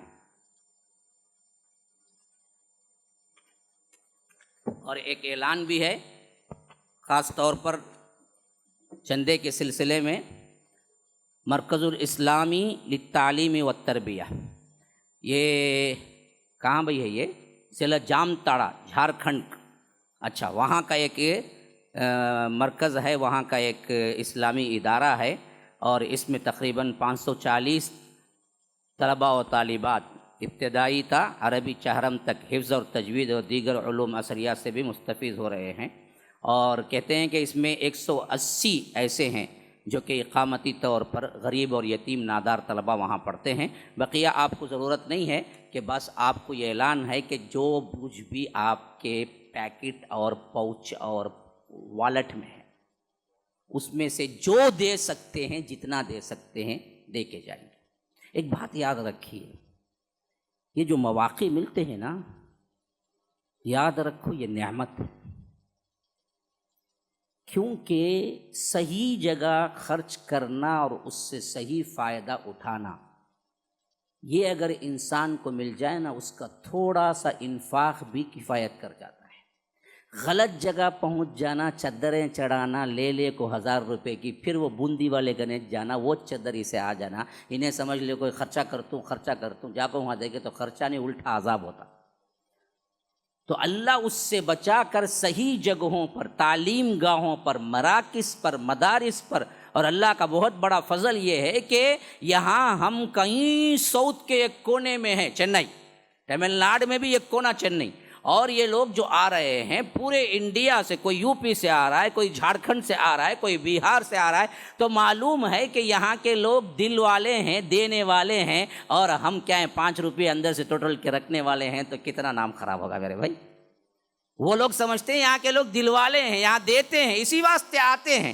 اور ایک اعلان بھی ہے خاص طور پر چندے کے سلسلے میں. مرکز الاسلامی للتعلیم والتربیہ، یہ کہاں بھئی ہے؟ یہ ضلع جام تاڑا جھارکھنڈ. اچھا، وہاں کا ایک مرکز ہے، وہاں کا ایک اسلامی ادارہ ہے اور اس میں تقریباً 540 طلباء و طالبات ابتدائی تا عربی چہرم تک حفظ اور تجوید اور دیگر علوم اثریات سے بھی مستفیض ہو رہے ہیں. اور کہتے ہیں کہ اس میں 180 ایسے ہیں جو کہ اقامتی طور پر غریب اور یتیم نادار طلباء وہاں پڑھتے ہیں. بقیہ آپ کو ضرورت نہیں ہے کہ بس آپ کو یہ اعلان ہے کہ جو کچھ بھی آپ کے پیکٹ اور پاؤچ اور والٹ میں ہے اس میں سے جو دے سکتے ہیں، جتنا دے سکتے ہیں دے کے جائیں گے. ایک بات یاد رکھیے، یہ جو مواقع ملتے ہیں نا، یاد رکھو یہ نعمت ہے. کیونکہ صحیح جگہ خرچ کرنا اور اس سے صحیح فائدہ اٹھانا، یہ اگر انسان کو مل جائے نا، اس کا تھوڑا سا انفاق بھی کفایت کر جاتا ہے. غلط جگہ پہنچ جانا، چادریں چڑھانا، لے کو 1000 روپے کی، پھر وہ بوندی والے گنج جانا، وہ چادر اسے آ جانا، انہیں سمجھ لے کوئی خرچہ کرتوں جا کو وہاں دیکھے تو خرچہ نہیں، الٹا عذاب ہوتا. تو اللہ اس سے بچا کر صحیح جگہوں پر، تعلیم گاہوں پر، مراکز پر، مدارس پر. اور اللہ کا بہت بڑا فضل یہ ہے کہ یہاں ہم کہیں ساؤتھ کے ایک کونے میں ہیں، چنئی، تمل ناڈو میں بھی ایک کونا چنئی، اور یہ لوگ جو آ رہے ہیں پورے انڈیا سے، کوئی یو پی سے آ رہا ہے، کوئی جھارکھنڈ سے آ رہا ہے، کوئی بہار سے آ رہا ہے، تو معلوم ہے کہ یہاں کے لوگ دل والے ہیں، دینے والے ہیں، اور ہم کیا ہیں 5 روپے اندر سے ٹوٹل کے رکھنے والے ہیں، تو کتنا نام خراب ہوگا میرے بھائی۔ وہ لوگ سمجھتے ہیں یہاں کے لوگ دل والے ہیں، یہاں دیتے ہیں، اسی واسطے آتے ہیں،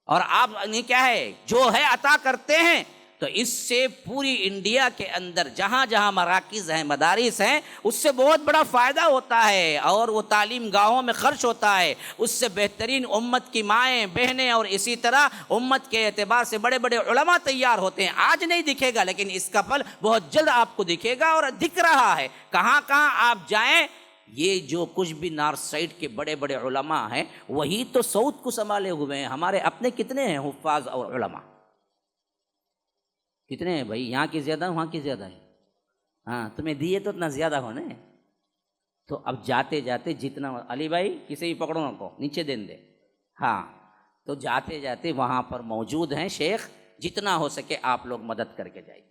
اور آپ کیا ہے جو ہے عطا کرتے ہیں۔ تو اس سے پوری انڈیا کے اندر جہاں جہاں مراکز ہیں، مدارس ہیں، اس سے بہت بڑا فائدہ ہوتا ہے، اور وہ تعلیم گاہوں میں خرچ ہوتا ہے، اس سے بہترین امت کی مائیں بہنیں اور اسی طرح امت کے اعتبار سے بڑے بڑے علماء تیار ہوتے ہیں۔ آج نہیں دکھے گا لیکن اس کا پھل بہت جلد آپ کو دکھے گا، اور دکھ رہا ہے۔ کہاں کہاں آپ جائیں، یہ جو کچھ بھی نارتھ سائڈ کے بڑے بڑے علماء ہیں وہی تو ساؤتھ کو سنبھالے ہوئے ہیں۔ ہمارے اپنے کتنے ہیں حفاظ اور علماء؟ کتنے ہیں بھائی؟ یہاں کی زیادہ وہاں کی زیادہ ہے؟ ہاں، تمہیں دیے تو اتنا زیادہ ہونے۔ تو اب جاتے جاتے جتنا، علی بھائی کسی بھی پکڑو نہ کو نیچے دین دے، ہاں، تو جاتے جاتے وہاں پر موجود ہیں شیخ، جتنا ہو سکے آپ لوگ مدد کر کے جائیے۔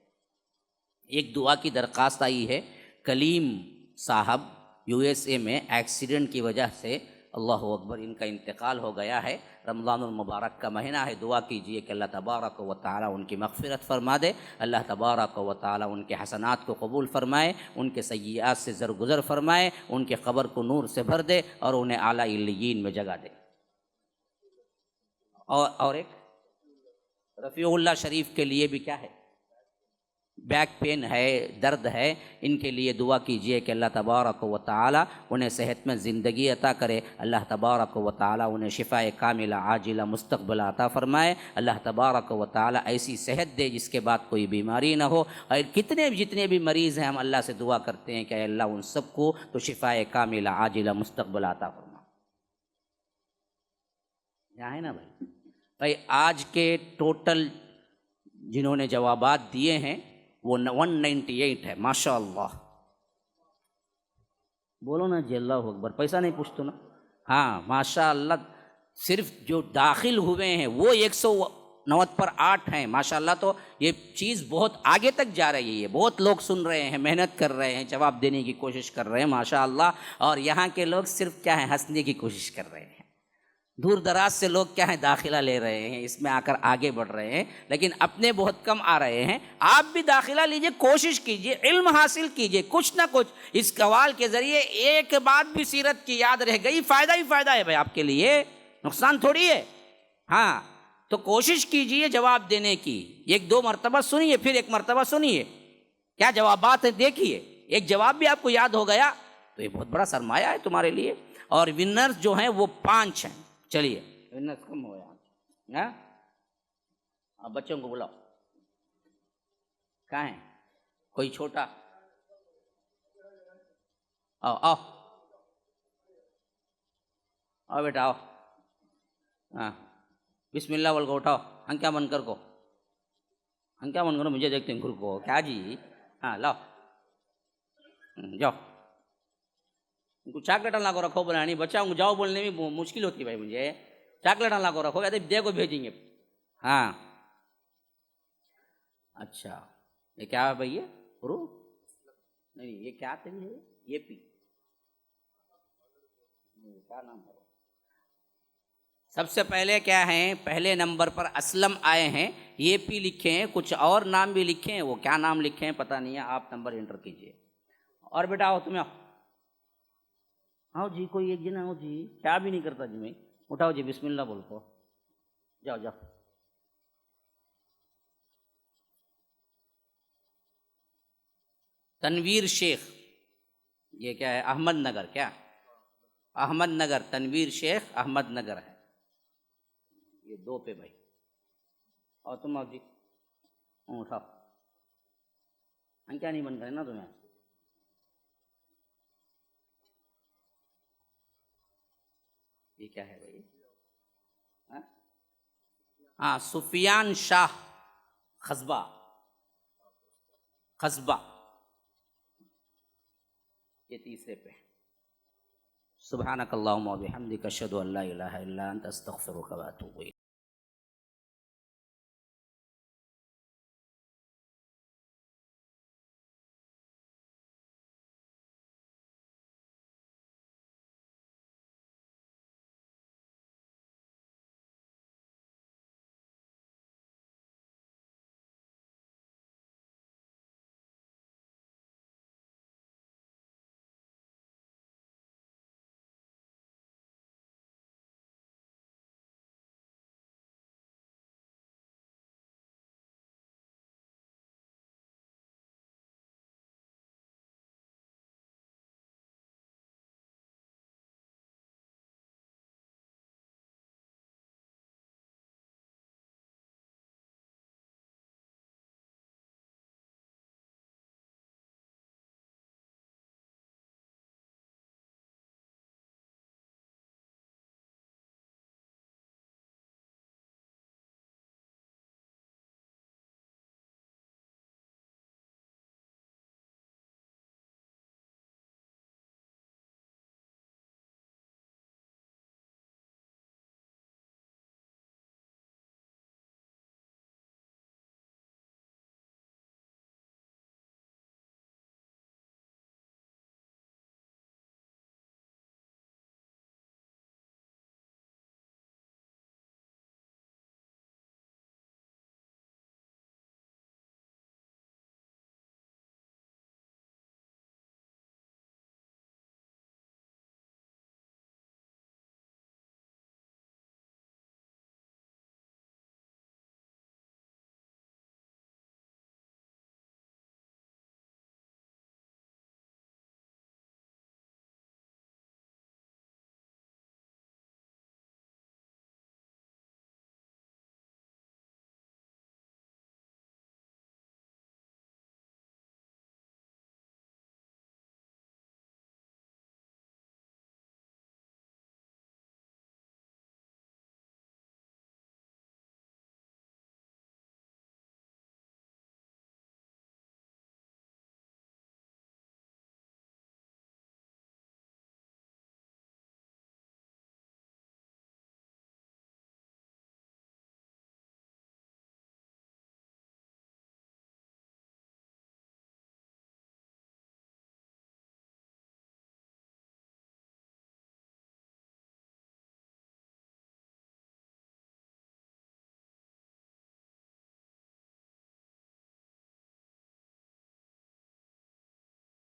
ایک دعا کی درخواست آئی ہے، کلیم صاحب یو ایس اے میں ایکسیڈنٹ کی وجہ سے، اللہ اکبر، ان کا انتقال ہو گیا ہے۔ رمضان المبارک کا مہینہ ہے، دعا کیجئے کہ اللہ تبارک و تعالی ان کی مغفرت فرما دے، اللہ تبارک و تعالی ان کے حسنات کو قبول فرمائے، ان کے سیئات سے درگزر فرمائے، ان کے قبر کو نور سے بھر دے، اور انہیں اعلیٰ علیین میں جگہ دے۔ اور ایک رفیع اللہ شریف کے لیے بھی کیا ہے، بیک پین ہے، درد ہے، ان کے لیے دعا کیجئے کہ اللہ تبارک و تعالی انہیں صحت میں زندگی عطا کرے، اللہ تبارک و تعالی انہیں شفاء کاملہ عاجلہ مستقبل عطا فرمائے، اللہ تبارک و تعالی ایسی صحت دے جس کے بعد کوئی بیماری نہ ہو۔ اور جتنے بھی مریض ہیں ہم اللہ سے دعا کرتے ہیں کہ اے اللہ ان سب کو تو شفاء کاملہ عاجلہ مستقبل عطا فرما۔ یہاں ہے نا بھائی آج کے ٹوٹل جنہوں نے جوابات دیے ہیں وہ 198 ہے، ماشاء اللہ۔ بولو نا جی اللہ اکبر، پیسہ نہیں پوچھتے نا، ہاں ماشاء اللہ۔ صرف جو داخل ہوئے ہیں وہ 190 پر 8 ہیں، ماشاء اللہ۔ تو یہ چیز بہت آگے تک جا رہی ہے، بہت لوگ سن رہے ہیں، محنت کر رہے ہیں، جواب دینے کی کوشش کر رہے ہیں، ماشاء اللہ۔ اور یہاں کے لوگ صرف کیا ہے، ہنسنے کی کوشش کر رہے ہیں۔ دور دراز سے لوگ کیا ہے، داخلہ لے رہے ہیں، اس میں آ کر آگے بڑھ رہے ہیں، لیکن اپنے بہت کم آ رہے ہیں۔ آپ بھی داخلہ لیجئے، کوشش کیجئے، علم حاصل کیجئے، کچھ نہ کچھ اس قوال کے ذریعے ایک بات بھی سیرت کی یاد رہ گئی، فائدہ ہی فائدہ ہے بھائی آپ کے لیے، نقصان تھوڑی ہے۔ ہاں، تو کوشش کیجئے جواب دینے کی، 1-2 مرتبہ سنیے، پھر 1 مرتبہ سنیے کیا جوابات ہیں، دیکھیے، ایک جواب بھی آپ کو یاد ہو گیا تو یہ بہت بڑا سرمایہ ہے تمہارے لیے۔ اور ونرز جو ہیں وہ 5 ہیں۔ چلیے ونرز کم ہو یہاں، اب بچوں کو بلاؤ، کہاں ہیں؟ کوئی چھوٹا، آؤ آؤ آؤ بیٹا آؤ، ہاں بسم اللہ بول کو اٹھاؤ، ہنکیا بن کر کو، ہنکیا بن کرو، مجھے دیکھتے ہیں گھر کو، کیا جی، ہاں لاؤ جاؤ، ان کو چاکلیٹ اللہ کو رکھو، بولانی بچہ کو جاؤ بولنے میں مشکل ہوتی ہے بھائی مجھے، چاکلیٹ اللہ کو رکھو، دے کو بھیجیں گے۔ ہاں اچھا، یہ کیا ہے بھائی، یہ پرو نہیں، یہ کیا تری ہے، یہ پی کیا نام ہے؟ سب سے پہلے کیا ہیں، پہلے نمبر پر اسلم آئے ہیں، یہ پی لکھے ہیں، کچھ اور نام بھی لکھے ہیں، وہ کیا نام لکھے ہیں پتہ نہیں ہے، آپ نمبر انٹر کیجئے۔ اور بیٹا آؤ، تمہیں آؤ جی، کوئی ایک جن آؤ جی، کیا بھی نہیں کرتا جی میں، اٹھاؤ جی، بسم اللہ بول کو، جاؤ جاؤ۔ تنویر شیخ، یہ کیا ہے، احمد نگر، کیا احمد نگر، تنویر شیخ احمد نگر ہے، یہ 2 پہ بھائی۔ اور تم آؤ جی، اٹھاؤ، ہم کیا نہیں بن کرے نا تمہیں، یہ کیا ہے بھائی، ہاں سفیان شاہ قصبہ، یہ 3 پہ۔ سبحانک اللہم و بحمدک اشہد ان لا الہ الا انت استغفرک و اتوب الیک۔